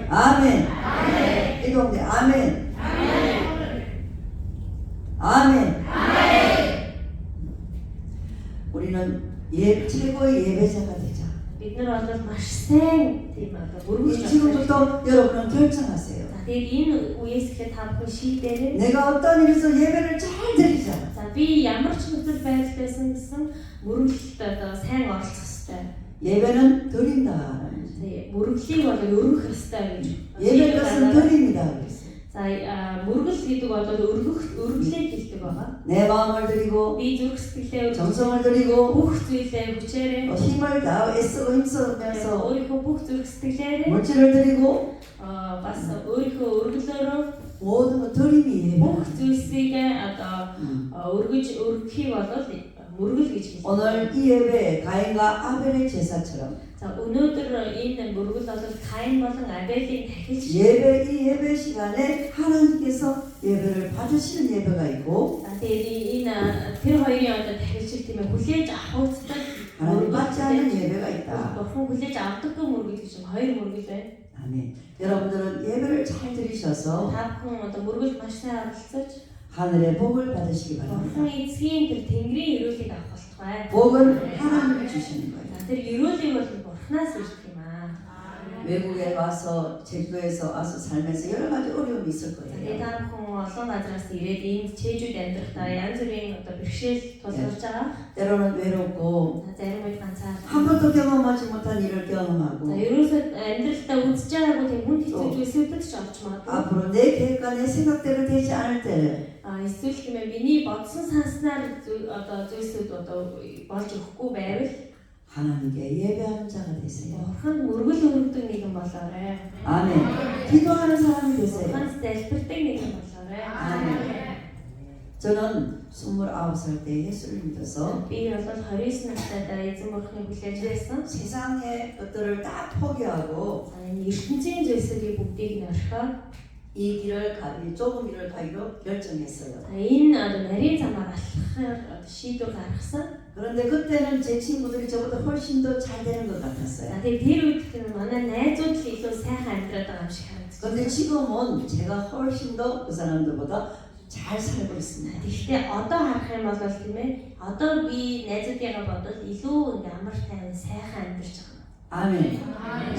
Амен. 아멘. 이동대 아멘. 아멘. 우리는 최고의 예배자가 되자. Бид нар бол маш сайн тийм одоо өргөж 지금부터 여러분은 결정하세요. За тэгээд энэ үеэс эхлээд та бүхэн шийдээрэй. 내가 어떤 일에서 예배를 잘 드리자. За би ямар ч нөхцөл байдал байсан гэсэн мөрөглөлт одоо сайн оролцох хэрэгтэй. 예배는 드린다라는 거죠. Мөрөглийг бол өргөх хэрэгтэй гэж. 예배 것은 드립니다 그랬어요. За мөргөл гэдэг бол өргөлээ хэлдэг байгаа. 내 마음을 드리고 Би зүрх сэтгэлээ 정성을 드리고 бүх зүйлээ хүчээрээ 힘을 다 애쓰고 힘쓰면서 өөрийнхөө бүх зүрх сэтгэлээрээ 물질을 드리고 бас өөрийнхөө өргөлөөрөө 모든 것 드림이 бүх 예배. зүйлсийг одоо өргөхийг бол мөргөл гэж хэлдэг. 오늘 이 예배 가인과 아벨의 제사처럼 За өнөөдөр энэ мөргөл бол Каин болон Абелийн тахилч 이 예배 시간에 하나님께서 예배를 받으시는 예배가 있고 За тэгээд энэ тэр хоёрын одоо тахилчид тийм ээ хүлээж авах үедээ 하나님 받지 않는 예배가 있다. Бурхан хүлээж авдаггүй мөргөл гэж хоёр мөргөл байна. 아멘. 여러분들은 예배를 잘 드리셔서 Та бүхэн одоо мөргөл маш сайн оролцож 하늘의 복을 받으시기 바랍니다. Бурхан эцгийн тэр Тэнгэрийн өрөөлийг авах болтугай. 복은 하나님이 주시는 거예요. Тэр өрөөлийг бол Бурханаас ирдэг юм аа. 외국에 와서 제주도에서 와서 살면서 여러 가지 어려움이 있을 Тэгээд 거예요. та бүхэн олон газраас ирээд энд чэжүүд амьдрахдаа янз бүрийн одоо бэрхшээл тулгарч байгаа. 때로는 외롭고 За зарим үед ганцаар. 한 번도 경험하지 못한 일을 За 경험하고 ерөөсөө амьдралдаа үзэж байгаагүй тийм хүн хэцүү зүйлсүүдэд ч орж магадгүй. 앞으로 내 계획과 내 생각대로 되지 않을 때를 Эсвэл хэмээн миний бодсон санснаар одоо зүйлсүүд одоо болж өгөхгүй байвал 하나님께 예배하는 자가 되세요. Бурхан мөргөл өргөдөг нэгэн болоорой. 아멘. 기도하는 사람이 되세요. Бурханд залбирдаг нэгэн болоорой. 아멘. 저는 29살 때 예수를 믿어서 Би бол 29 настайдаа эзэн бурхныг хүлээж байсан. 세상의 것들을 다 포기하고 За энэ ертөнцийн зүйлсүүдийг бүгдийг нь орхиод 이 길을 좁은 길을 가기로 결정했어요. за энэ нарийн замаар алхахаар шийдвэр гаргасан. 그런데 그때는 제 친구들이 저보다 훨씬 더 잘 되는 것 За 같았어요. тэгээд тэр үед манай найзууд л илүү сайхан амьдраад байгаа юм шиг харагдсан. 그런데 지금은 제가 훨씬 더 그 사람들보다 잘 살고 있습니다. Гэхдээ одоо харах юм бол тийм ээ. Одоо би найзуудыгаа бодвол илүү амар тайван сайхан амьдарч байгаа. 아멘.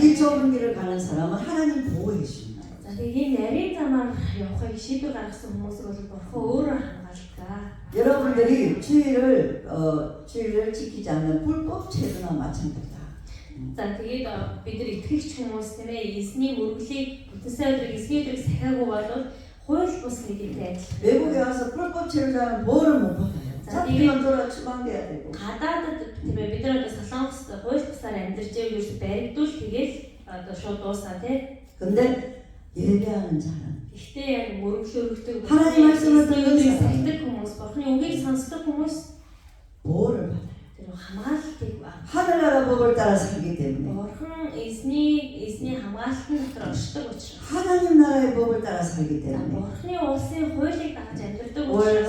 이 좁은 길을 가는 사람은 하나님 보호해 주십니다. За тэгээд нарийн замаар явахыг шийдвэр гаргасан хүмүүс бол бурхан өөрөө хамгаалдаг. 여러분들이 주의를 지키지 않는 불법 체도나 마찬가지다. За тэгээд бид нар итгэгч хүмүүс тийм ээ. Эзний мөрөглийг бүтэнсээ өдрийг эзний өдрийг сахиагүй бол хууль бус нэгтэй адил. 외국에 와서 불법 체류자는 벌을 못 받아요. 잡히면 돌아 추방돼야 되고. Гадаадд тийм ээ бид нар одоо солонгост хууль бусаар амьдарч байвал ерөөс баригдуул тэгээд одоо шууд дуусна тийм. 근데 예배하는 자는 Гэхдээ яг мөрөглөө өргөдөг 하나님 말씀을 듣는 사람 сахидаг хүмүүс, бурхны үгийг сонсдог хүмүүс 보호를 받아요. тэр хамгаалтыг баг. 하늘나라 법을 따라 살기 때문에 Бурхан эзний хамгаалтын дотор оршдог учраас. 하나님 나라의 법을 따라 살기 За 때문에 бурхны улсын хуулийг дагаж амьдардаг учраас.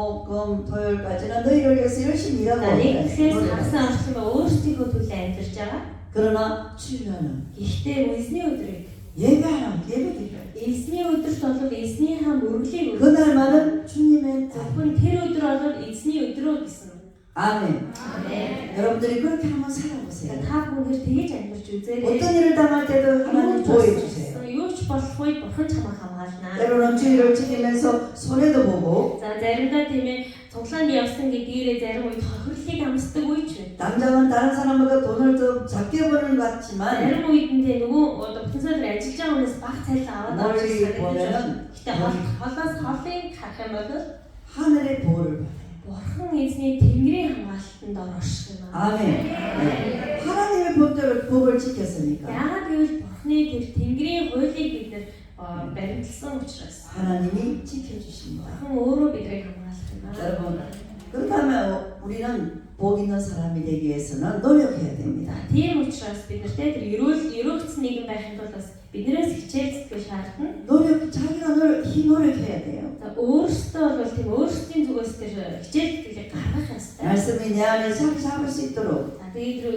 월화수목금토요일까지는 너희를 위해서 열심히 일하고 За нэг гэсээс 있다. хагас орчлон өөрсдийнхөө төлөө амьдарч байгаа. 그러나 주일날은 Гэхдээ эзний өдрийг 예배하라 예배드려. эзний өдөрт бол эзнийхээ мөрөглийг 그날만은 주님의 날. зөвхөн тэр өдөр бол эзний өдрөө гэсэн. 아멘. Амен. 여러분들이 그렇게 한번 살아보세요. Та бүхэн тэгэж амьдарч үзээрэй. 어떤 일을 당할 때도 하나님 보호해 주세요. Юу ч болох үед бурхан чамайг хамгаална. 때로는 주의를 지키면서 손해도 보고 За заримдаа тийм ээ цуглаанд явсан гэдгээрээ зарим үед хохирлыг амсдаг үе ч байна. 당장은 다른 사람보다 돈을 더 작게 버는 것 같지만 Зарим үед нь тийм нөгөө одоо бүтэнсээр ажиллаж байгаа хүнээс баг цайлаа аваад авч 멀리 санагдаж байна. 보면은 Гэтэ холоос холыг харах юм бол 하늘의 보호를 받아요. бурхан эзний тэнгэрийн хамгаалтанд орших юм аа. 아멘. 네. 하나님의 법을 지켰으니까 Яагаад гэвэл бурханы тэр тэнгэрийн хуулийг бид нар баримтлсан учраас 하나님이 지켜주십니다. бурхан өөрөө биднийг хамгаалах юм аа. 여러분 그렇다면 우리는 복 있는 사람이 되기 위해서는 노력해야 됩니다. Тийм учраас бид нартэй тэр өрөөгцсөн нийгэм байхын тулд бас биднээс хичээл зүтгэл шаардна. 자기가 노력해야 돼요. За өөрсдөө бол тийм өөрсдийн зүгээс тэр хичээл зүтгэлийг гаргах ёстой. 말씀이 내 안에 자리 잡을 수 있도록 За тэгээд тэр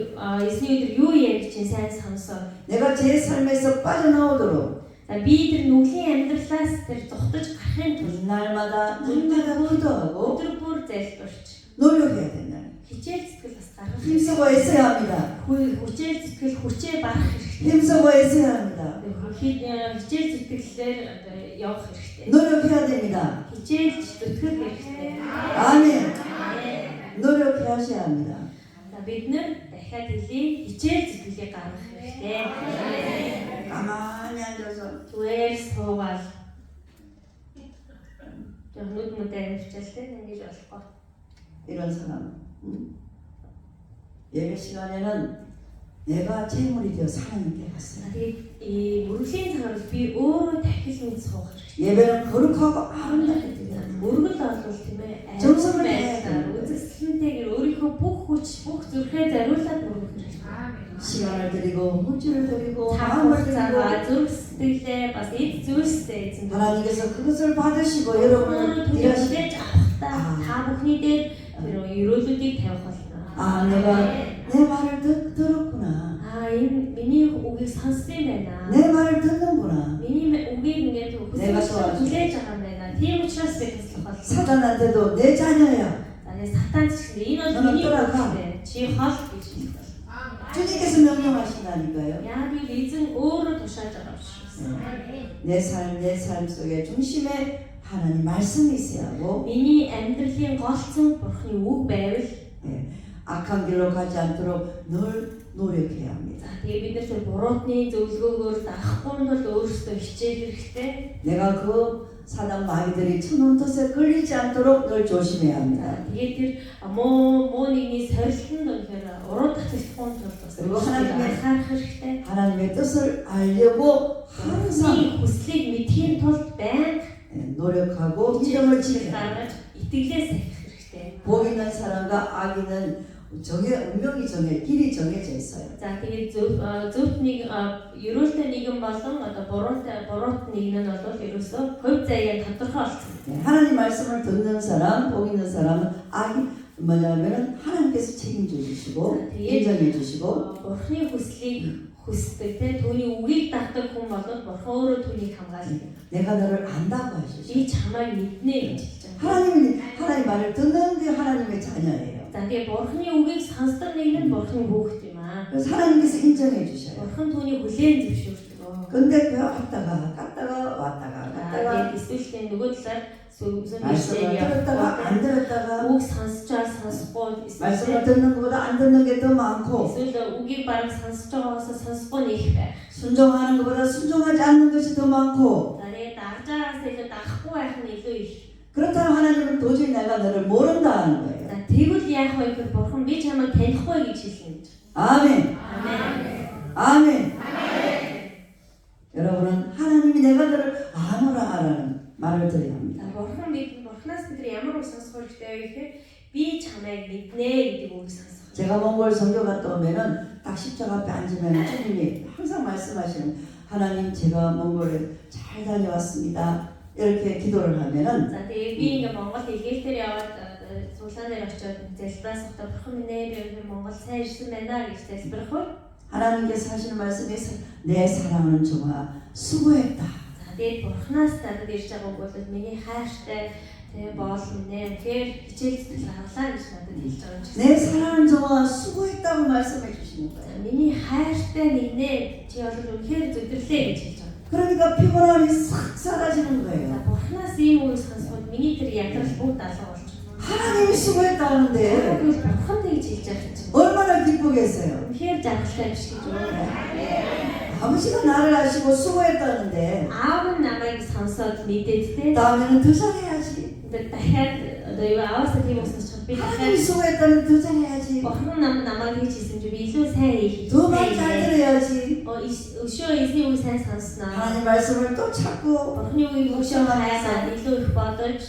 эзний өдөр юу ярьж чинь сайн сонсоо. 내가 제 삶에서 빠져나오도록 За би тэр нүглийн амьдралаас тэр зүхтаж гарахын тулд 날마다 기도하고 өдөр бүр залбирч 노력해야 된다. хичээл зүтгэл бас гаргах. 힘쓰고 애써야 합니다. Хүчээл зүтгэл хүчээ барах хэрэгтэй. 힘쓰고 애써야 합니다. Хичээл зүтгэлээр одоо явах хэрэгтэй. 노력해야 됩니다. Хичээл зүтгэх хэрэгтэй. 아멘. 노력해 하셔야 합니다. За бид нар дахиад хэлий хичээл зүтгэлийг гаргах хэрэгтэй. 가만히 앉아서 Зүгээр суугаад нүд мүдээр хичээлтэй ингэж болохгүй. 이런 사람 예배 시간에는 내가 제물이 되어서 하나님께 갔어요. Тэгээд ಈ мөрөглийн цагаар би өөрөө дахил мэд суух хэрэгтэй. 예배는 거룩하고 아름답게 드려야 돼요. Мөргөл олвол тийм ээ. Зөвхөн үзэсгэлэнтэйгээр өөрийнхөө бүх хүч, бүх зүрхээ зориулаад мөргөх хэрэгтэй. 시간을 드리고 물질을 드리고 Цаг 마음을 хугацаагаа 드리고 зүрх сэтгэлээ бас эд зүйлсээ эзэн 하나님께서 그것을 받으시고 여러분을 일하시고 төлөвлөж авахдаа та бүхний дээр тэр өрөөлүүдийг тавих болно. 아 내가 내 말을 들었구나. Энэ миний үгийг сонссон байна. 내 말을 듣는구나. Миний үгийг ингээд хүлээж байгаа юм байна. Тийм учраас би туслах болно. 사단한테도 내 자녀야. За нэг сатан ч гэсэн энэ бол миний үгтэй. Чи хол гэж хэлэх болно. 주님께서 명령하신다니까요. Яг л эзэн өөрөө тушааж байгаа учраас. 내 삶 속에 중심에 하나님 말씀이 있어야 하고 Миний амьдралын гол цөм бурхны үг байвал 악한 길로 가지 않도록 늘 노력해야 합니다. тэгээ бид нар тэр буруутны зөвлгөөгөөр даахгүй нь бол өөрсдөө хичээл хэрэгтэй. 내가 그 사단 마귀들이 쳐놓은 뜻에 끌리지 않도록 늘 조심해야 합니다. Тэгээд тэр муу нэгний сорилтонд үнэхээр уруу татчихсан тул бас анхаарах хэрэгтэй. 하나님의 뜻을 알려고 항상 Хаансны хүслийг мэдхийн тулд байнга 노력하고 인정을 지켜야 гаргаж итгэлээ сахих хэрэгтэй. 복 있는 사람과 악인은 운명이 길이 정해져 있어요. За тэгээд зөвхт нэг ерөөлтэй нэгэн болон одоо буруут нэгэн нь бол ерөөсөө хувь заяа тодорхой болсон. 하나님 말씀을 듣는 사람, 복 있는 사람은 뭐냐면은 하나님께서 책임져 주시고 인정해 주시고 Бурхны хүслийг хүсдэг те түүний үгийг дагдаг хүн бол Бурхан өөрөө түүнийг хамгаалдаг. 내가 너를 안다고 하시죠. Би чамайг мэднэ гэж хэлж байгаа. 하나님 말을 듣는 게 하나님의 자녀예요. За тэгээд Бурхны үгийг сонсдог нэг нь Бурхны хүүхэд юм аа. 그래서 하나님께서 인정해 주셔요. Бурхан түүнийг хүлээн зөвшөөрдөг. 근데 그 갔다가 왔다가 Тэгээд эсвэл нөгөө талаар 말씀을 들었다가 안 들었다가 үг сонсчоор сонсохгүй 말씀을 듣는 것보다 안 듣는 게 더 많고 эсвэл үгийг бараг сонсож байгаагаас сонсохгүй нэг байх. 순종하는 것보다 순종하지 않는 것이 더 많고 За тэгээд дагж байгаагаас илүү дагахгүй байх нь илүү их. 그렇다면 하나님은 도저히 내가 너를 모른다 하는 거예요. За тэгвэл яах вэ гэхээр Бурхан би чамайг танихгүй гэж хэлнэ гэж. 아멘. 아멘. 여러분은 하나님이 내가 너를 아노라 하라는 말을 드려야 합니다. За Бурханаас бид ямар үг сонсох хэрэгтэй вэ гэхээр би чамайг мэднэ гэдэг үг сонсох. 제가 몽골 선교 갔다 오면은 딱 십자가 앞에 앉으면 주님이 항상 말씀하시는 하나님 제가 몽골에 잘 다녀왔습니다. 이렇게 기도를 하면은 За тэгээд би ингээ Монгол хэлээр яваад цуглаан дээр очиод залбирах та Бурхан минь би Монгол сайн ирсэн байна гэж залбирах уу? 하나님께서 하시는 말씀에서 내 사랑하는 종아 수고했다. За тэгээд Бурханаас надад ирж байгаа үг бол миний хайртай тэгээ боол минь тэгэхээр хичээл зүтгэл гаргалаа гэж надад хэлж байгаа юм чи. 내 사랑하는 종아 수고했다고 말씀해 주시는 거예요. Миний хайртай нэгнээ чи бол үнэхээр зүтгэрлээ гэж хэлж байгаа. 그러니까 피곤함이 싹 사라지는 За 거예요. Бурханаас ийм үг сонсоход миний тэр ядрал бүгд алга болж байна. 하나님이 수고했다는데 Бурхан тэгж хэлж байгаа юм чи. 얼마나 기쁘겠어요. үнэхээр жаргалтай биш гэж байна. 아버지가 나를 아시고 수고했다는데 Аав нь намайг сонсоод мэдээд те. 다음에는 더 잘해야지. Дахиад одоо юу аавсаа тийм усч би 하나님이 дахиад 수고했다는 더 잘해야지. Бурхан намайг хийж хэлсэн чи би илүү сайн хийх. 더 많이 잘 들어야지. Өшөө эзний үг сайн сонсноо. 하나님 말씀을 또 찾고 Бурханы үгийг өшөө хайгаад илүү их бодож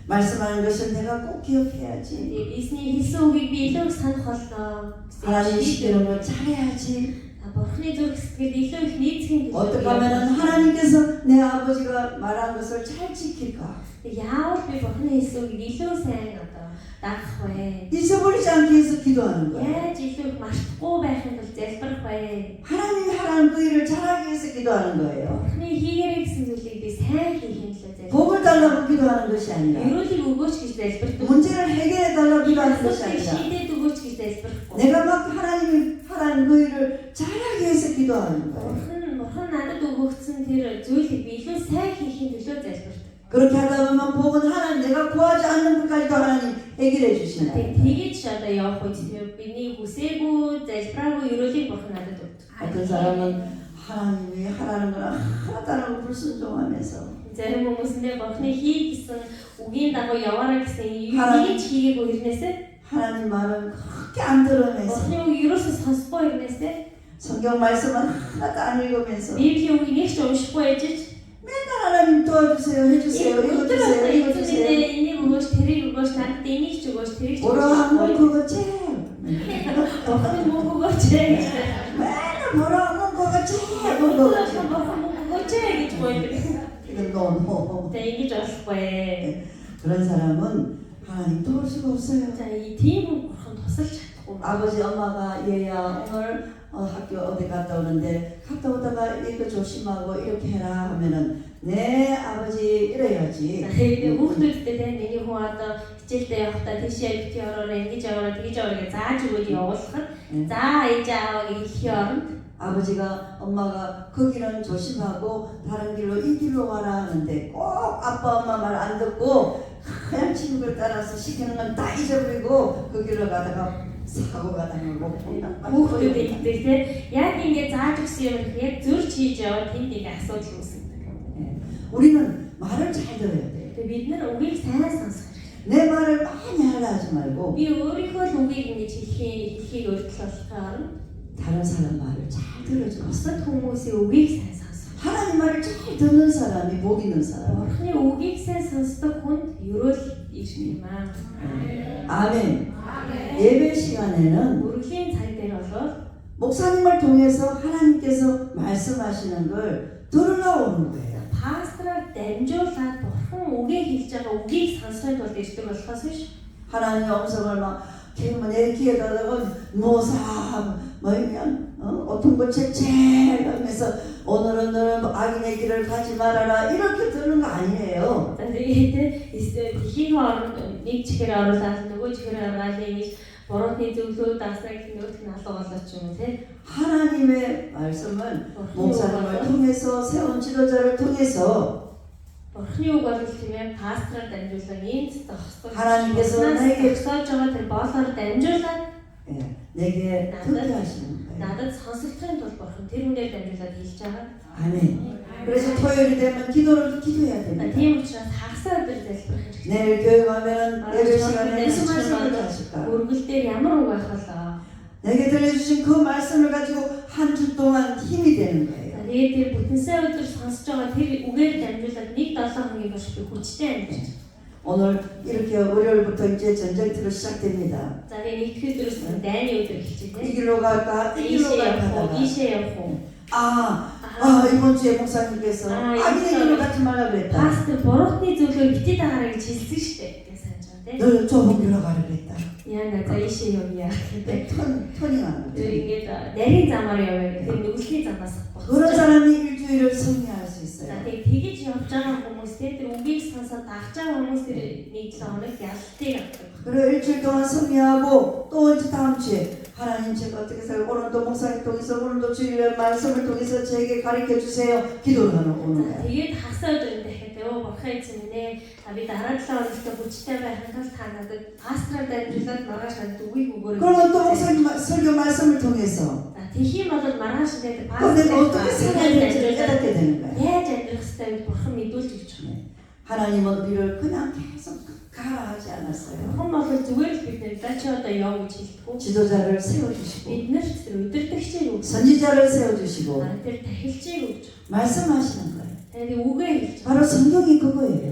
말씀하는 것을 내가 꼭 기억해야지. эзний хэлсэн үгийг би илүү их санах боллоо. 하나님 시키는 걸 잘해야지. Бурханы зүрх сэтгэл илүү их нийцхийн гэж. 어떻게 하면 하나님께서 내 아버지가 말한 것을 잘 지킬까? Яавал би Бурханы хэлсэн үгийг илүү сайн одоо дагах вэ? 잊어버리지 않기 위해서 기도하는 거야. Яаж илүү их мартахгүй байхын тулд залбирах вэ? 하나님이 하라는 그 일을 잘하기 위해서 기도하는 거예요. Бурханы хийгээрэй гэсэн зүйлийг би сайн хийхин төлөө залбирах. 복을 달라고 기도하는 것이 아니라 Ерөөлийг өгөөч гэж залбирдаг. 문제를 해결해 달라고 기도하는 것이 Асуудлыг 아니라 шийдээд өгөөч гэж залбирахгүй. 내가 막 하나님이 하라는 그 일을 잘하기 위해서 기도하는 거예요. Бурхан надад өгөгдсөн тэр зүйлийг би илүү сайн хийхин төлөө залбирдаг. 그렇게 하다 보면 복은 하나님 내가 구하지 않는 것까지도 하나님 해결해 주신다. Тэгэж одоо явах үед бидний хүсээгүй залбираагүй ерөөлийг Бурхан надад өгдөг. 어떤 사람은 하나님이 하라는 걸 하나도 안 하고 불순종하면서 Зарим хүмүүс нь Бурханы хий гэсэн үгийн дагуу яваарай гэсэн юунийг ч хийгээгүй хэрнээсээ 하나님 말은 그렇게 안 들으면서 Бурханы үг ерөөсөө сонсохгүй хэрнээсээ 성경 말씀은 하나도 안 읽으면서 Библийн үгийг нэг ч уншихгүй ээжж 맨날 하나님 도와주세요 해주세요 이거 주세요 이거 주세요 энийг өгөөч тэрийг өгөөч надад энийг ч өгөөч тэрийг ч 뭐라 하면 그거 제일 Бурханы мөнгө өгөөч гэж 맨날 뭐라 하면 그거 제일 그거 Бурхан мөнгө өгөөч гэж બોલ્дог. 이건 너무 За ингэж болохгүй. 그런 사람은 하나님 도울 수가 없어요. За 이 тийм Бурхан тусалж чадахгүй. 아버지 엄마가 얘야 오늘 학교 어디 갔다 오는데 갔다 오다가 이거 조심하고 이렇게 해라 하면은 네 아버지 이래야지. Тэгээд хүүхдүүдтэй те миний хүн одоо хичээлдээ явахдаа тийшээ бити ороорой ингэж яваарай тэгж яваарай гэж зааж өгөөд явуулахад за ээж ааваа хэлхийн оронд 아버지가 엄마가 거기는 조심하고 다른 길로 이 길로 와라 하는데 꼭 아빠 엄마 말 안 듣고 그냥 친구들 따라서 시키는 건 다 잊어버리고 그 길로 가다가 사고가 당하고 хүүхдүүдтэй хэлдэг те яг ингэ зааж өгсөн юм яг зөрч хийж яваад тэнд нэг асуудал үүсдэг. 우리는 말을 잘 들어야 돼. Тэгээд бид нар үгийг сайн сонсох хэрэгтэй. 내 말을 많이 하려 하지 말고 Би өөрийнхөө л үгийг ингэж хэлхийг өртөл болохоор 다른 사람 말을 잘 들어줘. бусад хүмүүсийн үгийг сайн сонсох. 하나님 말을 잘 듣는 사람이 복 있는 사람. Бурхны үгийг сайн сонсдог хүнд ерөөл ирэх юм аа. 아멘. 예배 시간에는 Үргэлжийн цаг дээр болоод 목사님을 통해서 하나님께서 말씀하시는 걸 들으려오는 거예요. пастораар дамжуулаад бурхан үгээ хэлж байгаа үгийг сонсохын тулд ирдэг болохоос биш. 하나님의 음성을 막 내 귀에다가 모사 뭐냐면 어떤 거 채채 하면서 오늘은 너는 악인의 길을 가지 말아라 이렇게 들은 거 아니에요. За тэгээд дэлхийн хооронд нэг чихээр оруулаад нөгөө чихээр оргаалээ гэж буруудны зөвлөө даснаа гэх нөгөөх нь алга болоод ч юм уу те. 하나님의 말씀은 목사님을 통해서 세운 지도자를 통해서 Бурхны үг бол тийм ээ пастораар дамжуулан ийм зохистой. 하나님께서 내게 зохисож байгаа тэр боолоор дамжуулаад 내게 듣게 하시는 거예요. надад сонсогдохын тулд бурхан тэр үнээр дамжуулаад хэлж байгаа. 아멘. 그래서 토요일이 되면 기도해야 됩니다. Тийм учраас хагасаа өдөр залбирах хэрэгтэй. 내일 교회 가면은 예배 시간에 무슨 말씀을 하실까? Өргөл дээр ямар үг байх болоо. 내게 들려주신 그 말씀을 가지고 한 주 동안 힘이 되는 거예요. Тэгээд тэр бүтэнсээ өдөр сонсож байгаа тэр үгээр дамжуулаад 1-7 хоногийн турш би хүчтэй амьд. 오늘 이렇게 월요일부터 이제 전쟁터로 시작됩니다. За тэгээд нэгдүгээр өдрөөс дайны өдөр эхэлж 이 байна. 길로 갈까? 이 길로 갈까? Ийшээ явах уу? 이번 주에 목사님께서 악인의 길로 가지 말라 그랬다. Пастор буруутны зөвлөгөө бити дагаараа гэж хэлсэн шүү дээ. гэж санаж байгаа тийм. 너는 좁은 길로 가라 그랬다. Яна за ийшээ явъя гэдэг. 터닝하는 Тэр 거죠. ингээд нарийн замаар явъя гэдэг нүглийн замаас 그런 사람이 일주일을 승리할 수 За 있어요. тэгж явж байгаа хүмүүстэй тэр үгийг сонсоод дагж байгаа хүмүүс тэр 1-7 хоног ялтыг авдаг. 그리고 일주일 동안 승리하고 또 이제 다음 주에 하나님 제가 어떻게 살고 오늘도 목사님 통해서 오늘도 주일날 말씀을 통해서 저에게 가르쳐 주세요. 기도를 하는 오는 За 거예요. тэгээд хасаа өдөр дахиад өө бурхан эзэн минь би дараа 7 хоногт хүчтэй байх хангалттай та надад пастораар дамжуулаад маргааш надад үгийг өгөөрэй. 그러면 또 목사님 설교 말씀을 통해서 За тэгхийн бол маргааш тэгээд 그럼 내가 어떻게 살아야 될지를 깨닫게 되는 거예요. яаж амьдрах ёстойг бурхан мэдүүлж өгч байна. 하나님은 우리를 그냥 계속 가라 하지 않았어요. Бурхан бол зүгээр л бид нэр чи одоо яв гэж хэлдэггүй. 지도자를 세워주시고 Биднэрт тэр удирдагчийг өгч, 선지자를 세워주시고 тэр тахилчийг өгч, 말씀하시는 거예요. тэгээд үгээ хэлж. 바로 성경이 그거예요.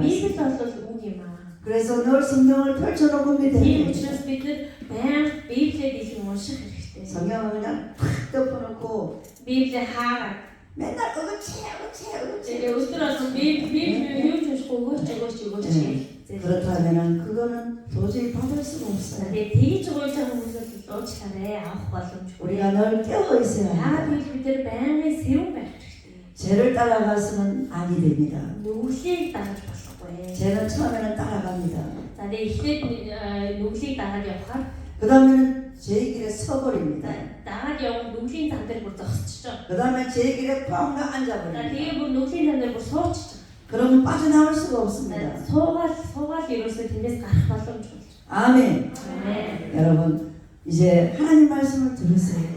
Библи бол үг юм аа. 그래서 늘 성경을 펼쳐놓고 믿어야 Тийм 돼요. учраас бид нар байнга Библийг их унших хэрэгтэй. 성경을 그냥 팍 덮어놓고 Библи хаагаад 맨날 어그치 тэгээ өдөр алга Библи юу ч өгөөч. 그렇다면은 그거는 도저히 받을 수가 없어요. Тэгээд тэгж гуйж байгаа хүмүүсээс уучлаарай авах боломжгүй. 우리가 늘 깨어 있어야 Яагаад 합니다. бид нар байнгын сэрүүн байх хэрэгтэй. 죄를 따라가서는 아니 됩니다. Нүглийг дагаж болохгүй. 죄는 처음에는 따라갑니다. За тэгээд эхлээд нүглийг дагаад явхаар 그 다음에는 제 길에 서버립니다. дагаад явах нүглийн зам дээр бүр зогсчихоо. 그 다음에 제 길에 꽉 За 앉아버립니다. тэгээ бүр нүглийн зам дээр бүр суучихоо. 그러면 빠져나올 수가 없습니다. суугаад ерөөсөө тэндээс гарах боломжгүй. 아멘. 아멘. 여러분 이제 하나님 말씀을 들으세요.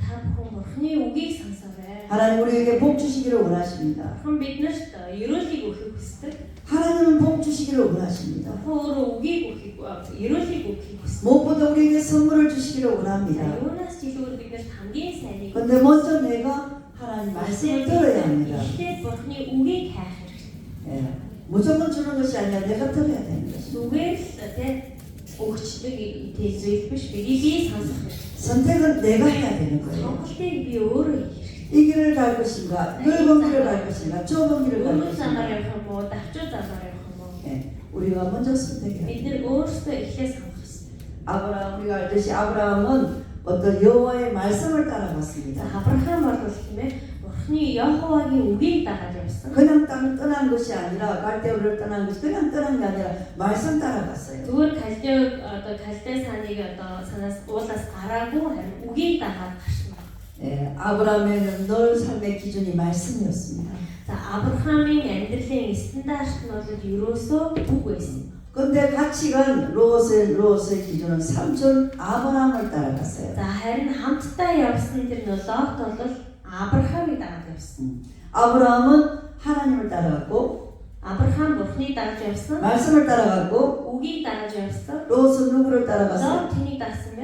Та бүхэн Бурхны үгийг сонсоорой. 하나님 우리에게 복 주시기를 원하십니다. Бурхан биднэрт ерөөлийг өгөхийг хүсдэг. 하나님은 복 주시기를 원하십니다. Бурхан өөрөө үгийг өгөхийг ерөөлийг өгөхийг хүсдэг. 무엇보다 우리에게 선물을 주시기를 원합니다. Юунаас ч илүүгээр биднэрт хамгийн сайныг 근데 먼저 내가 하나님 말씀을 들어야 합니다. эхлээд Бурхны үгийг хайх хэрэгтэй. 예. 무조건 주는 것이 아니라 내가 들어야 되는 것입니다. Зүгээр л тэ өгчдөг зүйл биш. Би сонсох хэрэгтэй. 선택은 내가 해야 되는 거예요. Сонголтыг би өөрөө хийх хэрэгтэй. 이 길을 갈 것인가, 넓은 길을 갈 것인가, 좁은 길을 갈 Өөрөөр замаар 것인가. явах юм уу, давчуу замаар явах юм уу? 예. 우리가 먼저 선택해야 Бид 돼요. нэр өөрсдөө эхлээ сонгох хэрэгтэй. 아브라함 우리가 알듯이 아브라함은 어떤 여호와의 말씀을 따라갔습니다. Авраам бол тийм ээ Бурхны Йоховагийн үгийг дагаад явсан. 그냥 떠난 것이 아니라 갈대우를 떠난 것이 그냥 떠난 게 아니라 말씀 따라갔어요. Зүгээр Калдэ саныг санаас уулаас гараагүй харин үгийг дагаад гарсан байна. 예, 아브라함의 늘 삶의 기준이 말씀이었습니다. За Авраамийн амьдралын стандарт нь бол ерөөсөө үг байсан. 근데 같이 간 롯의 기준은 삼촌 아브라함을 따라갔어요. За харин хамтдаа явсан тэр Лот бол Авраамыг дагаад явсан. 아브라함은 하나님을 따라갔고 Авраам Бурхныг дагаж явсан. 말씀을 따라갔고 Үгийг дагаж явсан. 롯은 누구를 따라갔어요? Лот тэнийг дагсан бэ?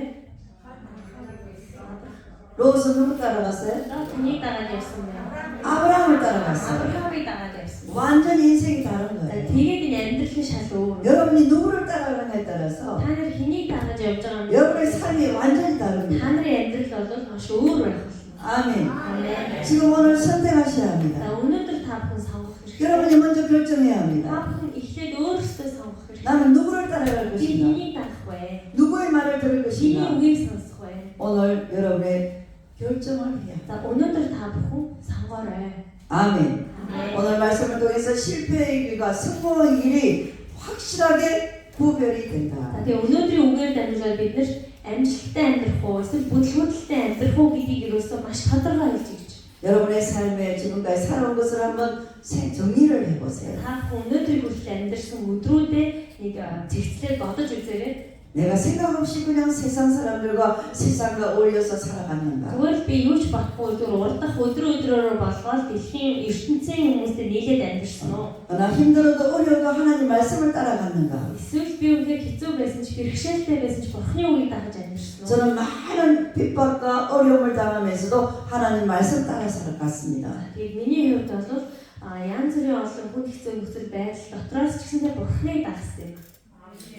롯은 누구 따라갔어요? Лот тэнийг дагаж явсан бэ? 아브라함을 따라갔어요. 아브라함이 따라가지 않습니다. 완전 인생이 다른 자, 거예요. 되게 그냥 амьдралын шал өөр. 여러분이 누구를 따라가느냐에 따라서 Та нар хэнийг дагаж явж байгаа нь 여러분의 삶이 완전히 та 다릅니다. нарын амьдрал бол маш өөр байх болно. 아멘. 아멘. 지금 오늘 선택하셔야 За 합니다. өнөөдөр та бүхэн сонгох хэрэгтэй. 여러분이 먼저 결정해야 Та 합니다. бүхэн эхлээд өөрсдөө сонгох хэрэгтэй. 나는 누구를 따라갈 Би 것인가? хэнийг дагах вэ? 누구의 말을 들을 Чиний 것인가? үгийг сонсох вэ? 오늘 여러분의 결정을 해야 합니다. За өнөөдөр та бүхэн сонгоорой. 아멘. 아멘. 오늘 말씀을 통해서 실패의 길과 성공의 길이 확실하게 구별이 За 된다. тэгээ өнөөдрийн үгээр дамжуулаад бид нэр амжилттай амьдрах уу эсвэл бүтлгүүтэлтэй амьдрах уу гэдгийг ерөөсөө маш тодорхой хэлж өгч. 여러분의 삶에 지금까지 살아온 것을 한번 정리를 해보세요. Та бүхэн өнөөдрийг хүртэл амьдарсан өдрүүдээ нэг зэгцлээд бодож үзээрэй. 내가 생각 없이 그냥 세상 사람들과 세상과 어울려서 살아갔는가? Тэгвэл би юу ч бодохгүй зүгээр урдах өдрөөр болгоод дэлхийн ертөнцийн хүмүүстэй нийлээд амьдэрсэн үү? 나 힘들어도 어려워도 하나님 말씀을 따라갔는가? Эсвэл би үнээр хэцүү байсан ч бэрхшээлтэй байсан ч Бурхны үгийг дагаж амьдэрсэн үү? 저는 많은 핍박과 어려움을 당하면서도 하나님 말씀 따라 살아갔습니다. Тэгээд миний хувьд бол янз бүрийн олон хүн хэцүү нөхцөл байдал дотроос ч гэсэндээ Бурхныг дагсан.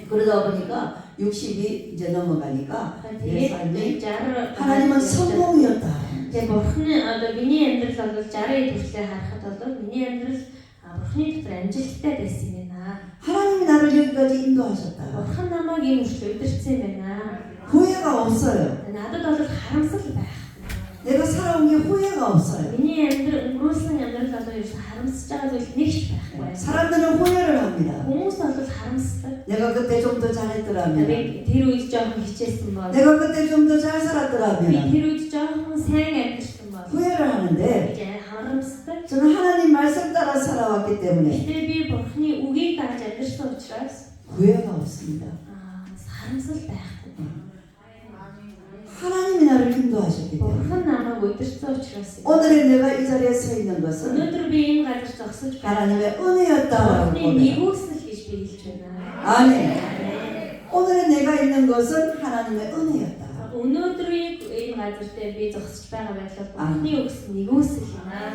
그러다 보니까 60이 이제 넘어가니까 내 삶이 Тэгээд 하나님은 성공이었다. Тэгээд Бурхны одоо миний амьдрал бол 60-ийн хүртлээр харахад бол миний амьдрал Бурхны дотор амжилттай байсан юм байна. 하나님이 나를 여기까지 인도하셨다. Бурхан намайг ийм хүртэл удирдсан юм байна. 후회가 없어요. Надад бол харамсал байх. 내가 살아온 게 후회가 없어요. Миний өнгөрүүлсэн амьдрал бол ерөөс харамсаж байгаа зүйл нэг ч байхгүй. 사람들은 후회를 합니다. Хүмүүс бол харамсдаг. 내가 그때 좀 더 잘했더라면, Би тэр үед жоохон хичээсэн бол, 내가 그때 좀 더 잘 би 살았더라면 тэр үед жоохон сайн амьдсан бол 후회를 하는데 би харамсдаг. 저는 하나님 말씀 따라 살아왔기 때문에 Гэтэ би Бурхны үгийг дагаж амьдсан учраас 후회가 없습니다. харамсал байхгүй. 하나님이 나를 인도하셨기 때문에 Бурхан намайг удирдсан учраас 오늘의 내가 이 자리에 서 있는 것은 өнөөдөр би энэ газар зогсож байна. 하나님의 은혜였다라고 Бурхны 보면 нэгүсэл гэж би хэлж байна. 아멘. 오늘의 내가 있는 것은 하나님의 은혜였다. Өнөөдрийг энэ газар дээр би зогсож байгаа байдлаар Бурхны өгсөн нэгүсэл юм аа.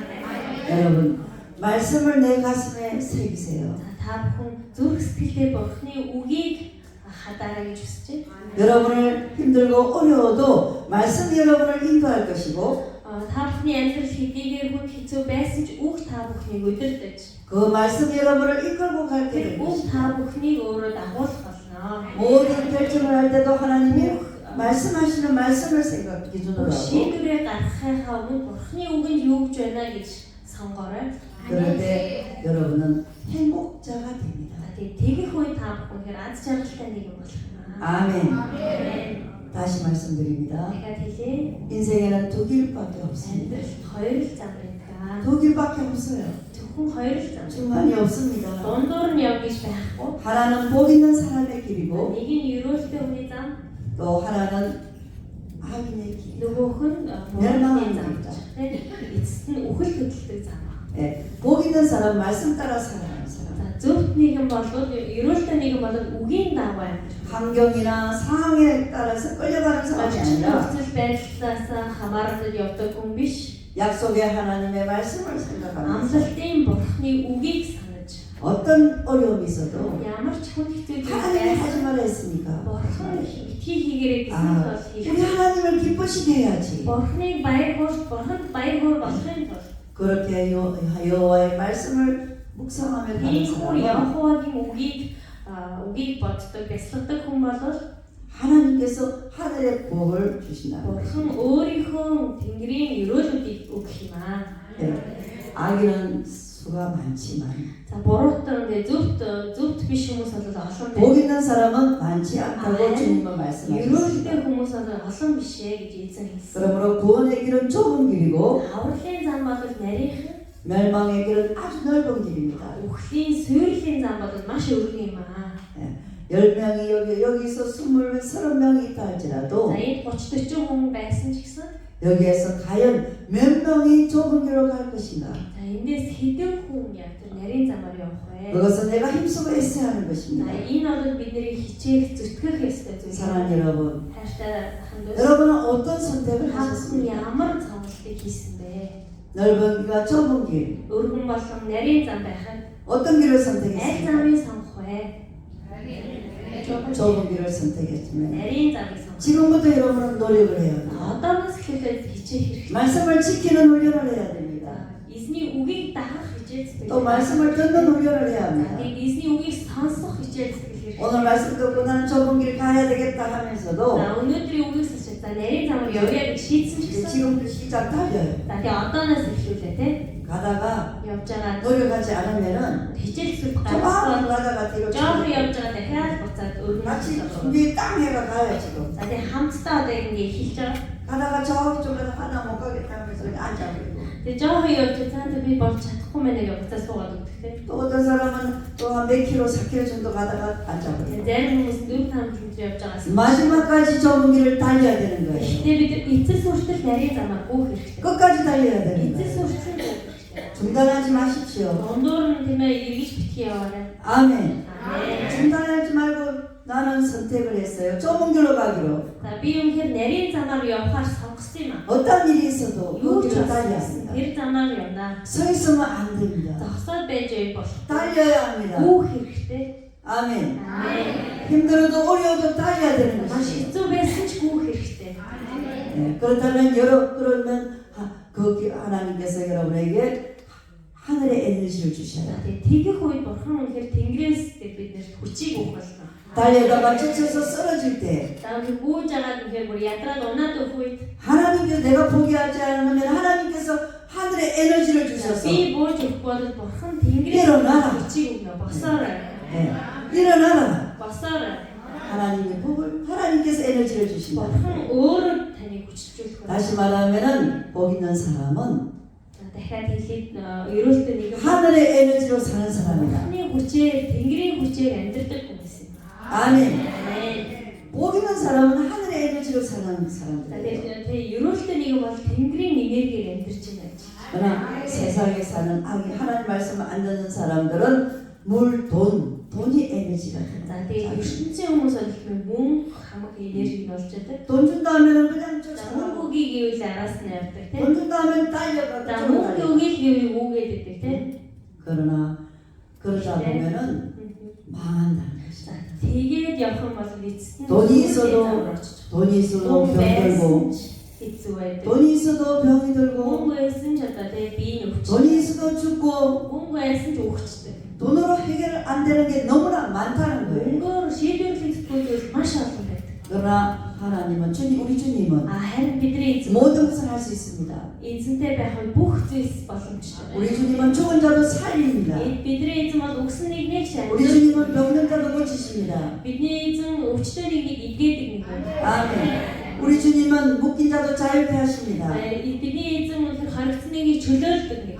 여러분 말씀을 내 가슴에 새기세요. Та бүхэн зүрх сэтгэлдээ Бурхны үгийг хадаарай гэж хүсэж байна. 여러분을 힘들고 어려워도 말씀이 여러분을 인도할 것이고 Та бүхний амьдрал хэдийгээр хүн хэцүү байсан ч үг та бүхнийг удирдах. 그 말씀이 여러분을 이끌고 갈게 Тэр 될 үг 것이다. та бүхнийг өөрөөр дагуулах болно. 모든 결정을 할 때도 하나님이 말씀하시는 말씀을 생각 기준으로 하고 Шийдвэрээ гаргахынхаа өмнө Бурхны үгэнд юу гэж байна гэж сонгоорой. 그럴 때 여러분은 행복자가 됩니다. Тэгээд тэгэх үе та бүхэн аз жаргалтай нэгэн болох юм аа. 아멘. 다시 말씀드립니다. Дахиад хэлье. 인생에는 두 길밖에 없습니다. Амьдрал хоёр л зам байдаг. 두 길밖에 없어요. Зөвхөн хоёр л зам. 중간이 없습니다. Дундуур нь явж байхгүй. 하나는 복 있는 사람의 길이고 Нэг нь ерөөлтэй хүний зам, 또 하나는 악인의 길. нөгөөх нь мөрөний зам. Эцэст нь үхэл хөдөлдөг зам. 예, 복 있는 사람 말씀 따라 살아가는 사람. За зөвхт нэгэн болоод ерөөлтэй нэгэн болоод үгийн дагуу амьдрах. 환경이나 상황에 따라서 끌려가는 사람이 Орчин 아니라 нөхцөл байдлаас хамааралд явдаг хүн биш. 약속의 하나님의 말씀을 생각하면서 Амлалтын Бурхны үгийг санаж 어떤 어려움이 있어도 ямар ч хүн хэцүү зүйл 하나님이 байсан 하지 말라 했으니까 Бурхан битгий хийгээрэй гэсэн бол 우리 хийх. 하나님을 기쁘시게 해야지. Бурхныг баяр хөөр болохын тулд 그렇게 여호와의 말씀을 묵상하며 가는 ийм хүн 사람은 Яховагийн үгийг боддог, бясалгадаг хүн бол 하나님께서 하늘의 복을 주신다. Бурхан өөрийнхөө Тэнгэрийн өрөөлүүдийг өгөх юм аа. 악인은 수가 많지만 За буруутай зөвхт биш хүмүүс бол олон 복 байна. 있는 사람은 많지 않다고 주님은 Ерөөлтэй 말씀하셨습니다. хүмүүс бол олон биш ээ гэж эзэн хэлсэн. 그러므로 구원의 길은 좁은 길이고 Авралын зам бол нарийнхан, 멸망의 길은 아주 넓은 길입니다. үхлийн суйрлын зам бол маш өргөн юм аа. 10명이 여기서 20, 30명이 있다 할지라도 За энд 30 40 хүн байсан ч гэсэн 여기에서 과연 몇 명이 좁은 길로 갈 것인가? за эндээс хэдэн хүн яг тэр нарийн замаар явах вэ? 그것은 내가 힘쓰고 애써야 하는 За 것입니다. энэ бол бидний хичээх зүтгэх ёстой зүйл. 사랑하는 여러분, Хайртай хандвал 여러분은 어떤 선택을 та бүхэн 하셨습니까? ямар цамлалтыг хийсэн бэ? 넓은 길과 좁은 길. өргөн болон нарийн зам байхад 어떤 길을 аль 선택했습니까? замыг сонгох вэ? 좁은 길을 선택했지만 Нарийн замыг сонгох. 지금부터 여러분은 노력을 해야 돼요. Одооноос эхлээд хичээх хэрэгтэй. 말씀을 지키는 훈련을 해야 됩니다. Эзний үгийг дагах хичээл 또 зүтгэл. 말씀을 듣는 훈련을 해야 За 합니다. тэгээд эзний үгийг сонсох хичээл зүтгэл хэрэгтэй. 오늘 말씀 듣고 나는 좁은 길 가야 되겠다 하면서도 За өнөөдрийн үгийг сонсож за нарийн замаар явъя гэж шийдсэн ч 이제 гэсэн 지금부터 시작 달려요. за тэгээд одооноос эхлүүлээ те. 가다가 Явж байгаа 노력하지 않으면은 хичээл зүтгэл 조금 гаргасан 가다가 뒤로 жоох 치고 явж байгаа дахиад буцаад өргөн 같이 болчихсон. 준비 땅 해가 가요 지금. За тэгээд хамтдаа одоо ингэ эхэлж байгаа. 가다가 저쪽에서 하나 못 가겠다 하면서 앉아버리고 Тэгээд жоох явж цаанд би болж чадахгүй мэнэ гэж буцаад суугаад өгдөг те. 또 어떤 사람은 또 한 몇 킬로, 4킬로 정도 가다가 앉아버리고 Зарим хүмүүс 4-5 км явж байгаас. 마지막까지 좁은 길을 달려야 되는 거예요. Гэхдээ бид эцэс суртал нарийн замаар гүйх хэрэгтэй. 끝까지 달려야 되는 Эцэс 거예요. суртал гүйх хэрэгтэй. 중단하지 마십시오. Ондуур нь тийм ээ эргэж битгий яваарай. 아멘. Амен. 중단하지 말고 나는 선택을 했어요. 좁은 길로 가기로. За би үнэхээр нарийн замаар явахаар сонгосон юм аа. 어떤 일이 있어도 Юу 그 ч 길을 болсон 달려야 합니다. тэр замаар явна. 서 있으면 안 됩니다. Зогсоод байж болох. 달려야 합니다. Гүйх хэрэгтэй. 아멘. Амен. 힘들어도 어려워도 달려야 되는 Маш 것이죠. хэцүү байсан ч гүйх хэрэгтэй. 네, 그러면 하나님께서 여러분에게 하늘의 에너지를 За 주셔요. тэгээд тэгэх үед бурхан үнэхээр тэнгэрээс биднэрт хүчийг өгөх болно. 달려다가 지쳐서 쓰러질 때 За үнэхээр гүйж агаад үнэхээр бүр ядраад унаад өгөх үед 하나님께서 내가 포기하지 않으면 하나님께서 하늘의 에너지를 주셔서 би бууж өгөх бол бурхан тэнгэрээс 일어나라. хүчийг өгнө. Босоорой. 네, 일어나라. Босоорой. 하나님의 복을 하나님께서 에너지를 주신다. Бурхан өөрөө таныг хүчилжүүлэх. 다시 말하면은 복 있는 사람은 дахиад хэлээд ерөөлтөө нэг 하늘의 에너지로 사는 사람이다. бурханы хүчээр тэнгэрийн хүчээр амьдрдаг хүмүүс юм. 아멘. Амен. 복 있는 사람은 하늘의 에너지로 사는 За 사람들이에요. тэгээд ерөөлтөө нэг бол тэнгэрийн энергиээр амьдарч байна. 그러나 세상에 사는 하나님 말씀을 안 듣는 사람들은 돈이 에너지가 За 돼요. тэгээд ертөнцийн хүмүүс бол мөнгө хамаг энерги болж байдаг. 돈 준다 하면은 그냥 За 쫓아가고 мөнгө өгье гэвэл араас нь явдаг тийм. 돈 준다 하면 달려가 За мөнгө өгье гэвэл үгээд өгдөг тийм. 그러나 그러다 보면은 망한다는 За 것이죠. тэгээд явах юм бол эцэст нь 돈이 있어도 돈이 있어도 병 들고 хэцүү байдаг. 돈이 있어도 병이 들고 Мөнгө байсан ч одоо тийм биеийн өвч. 돈이 있어도 죽고 Мөнгө байсан ч өгчдөг. 돈으로 해결 안 되는 게 너무나 많다는 거예요. Мөнгөөр шийдвэрлэх зүйлүүд маш олон байдаг. 그러나 하나님은 우리 주님은 Харин бидний эзэн 모든 것을 할 수 있습니다. эзэнтэй байх нь бүх зүйлс боломжтой. 우리 주님은 죽은 자도 살립니다. Бидний эзэн бол өгсөн нэгнийг 우리 шаарддаг. 주님은 병든 자도 고치십니다. Бидний эзэн өвчтөй нэгнийг эдгээдэг нэг байна. 아멘. 우리 주님은 묶인 자도 자유케 하십니다. Бидний эзэн үнэхээр харагдсан нэгийг чөлөөлдөг нэг.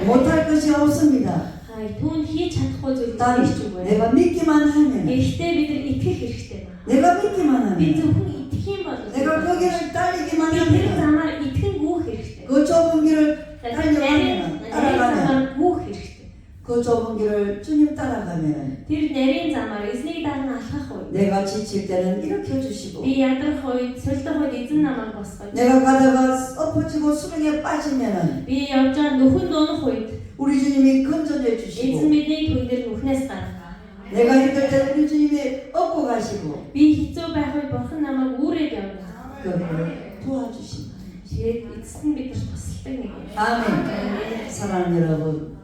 못할 것이 없습니다. Түүнд хийж чадахгүй зүйл 난 хийж үгүй. 내가 믿기만 하면 Гэхдээ бид нар итгэх хэрэгтэй байна. 내가 믿기만 Би 하면 зөвхөн итгэх юм бол 내가 그 길을 딸리기만 би тэр 하면 замаар итгэн гүйх хэрэгтэй. 그 좁은 길을 Нарийн 달려가면 따라가면 замаар гүйх хэрэгтэй. 그 좁은 길을 주님 따라가면 Тэр нарийн замаар эзнийг дагна алхах үед 내가 지칠 때는 이렇게 해주시고 би ядрах үед, сулдах үед эзэн намайг босгож. 내가 가다가 엎어지고 수렁에 빠지면은 Би явж байгаа нүхэн дуунах үед 우리 주님이 건져내 эзэн 주시고 бидний түүнээр нүхнээс гаргана. 내가 힘들 때 우리 주님이 업고 가시고 Би хэцүү байх үед бурхан намайг үүрээд явна. 그를 도와주신다. Тэгээд эцэст нь бид нар тусалдаг нэг юм. 아멘. 사랑하는 여러분,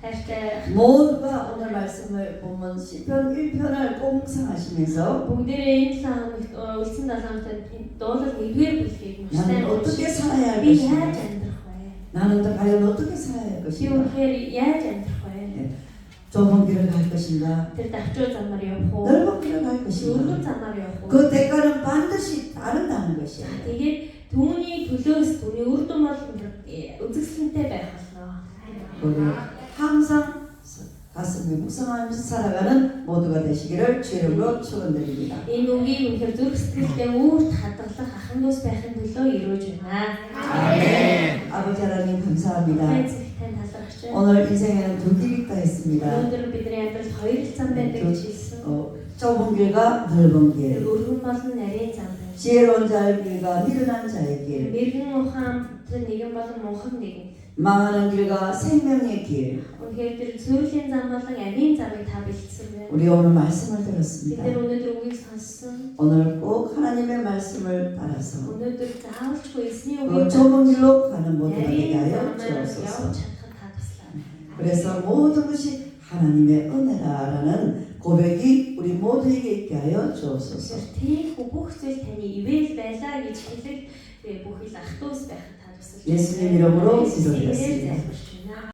Хайртай 모두가 오늘 말씀을 보면 시편 1편을 꼭 묵상하시면서 бүгдээрээ энэ 7 хоногт үлдсэн 7 хоногт дуулал 1-р бүлгийг 나는 муштай 어떻게 살아야 할 би яаж 것인가? амьдрах вэ? 나는 또 과연 어떻게 살아야 할 Би 것인가? үнэхээр яаж амьдрах вэ? 좁은 길을 갈 것인가? Тэр давчуу замаар явах уу? 넓은 길을 갈 Өргөн 것인가? замаар явах уу? 그 대가는 반드시 다른다는 것이야. Тэгээд түүний төлөөс түүний үр дүн бол үзэсгэлэнтэй байх болно. 우리 항상 가슴에 묵상하면서 살아가는 모두가 되시기를 주의 이름으로 축원드립니다. Энэ үгийг үнэхээр зүрх сэтгэлдээ үүрт хадгалах ахын дус байхын төлөө өрөөж байна. 아멘. 아버지 하나님 감사합니다. Хайрцагтай талархаж байна. 오늘 인생에는 두 길이 있다 했습니다. Өнөөдөр бидний амьдрал хоёр зам байдаг гэж хэлсэн. 좁은 길과 넓은 Тэр 길, өргөн болон нарийн зам байна. 지혜로운 자의 길과 미련한 자의 길. Мэргэн ухаан нэгэн болон мунхан нэгэн. 망하는 길과 생명의 길. Үнэхээр тэр зөвлийн зам болон амийн замыг та бэлдсэн байна. 우리 오늘 말씀을 Бид 들었습니다. нэр өнөөдөр үгийг сонссон. 오늘 꼭 하나님의 말씀을 따라서 Өнөөдөр заавалчгүй эзний 그 үгийг 좁은 길로 가는 모두가 되게 нарийн 하여 замаар 주옵소서. явж чадхад та туслаа. 그래서 모든 것이 하나님의 은혜라라는 고백이 우리 모두에게 있게 하여 주옵소서. Тийм бүх зүйл таны ивэл байлаа гэж хэлэх бүх ил ах トゥ ус байхад та тусалж. 예수님 이름으로 Есүсийн нэрээр 기도드렸습니다. залбирч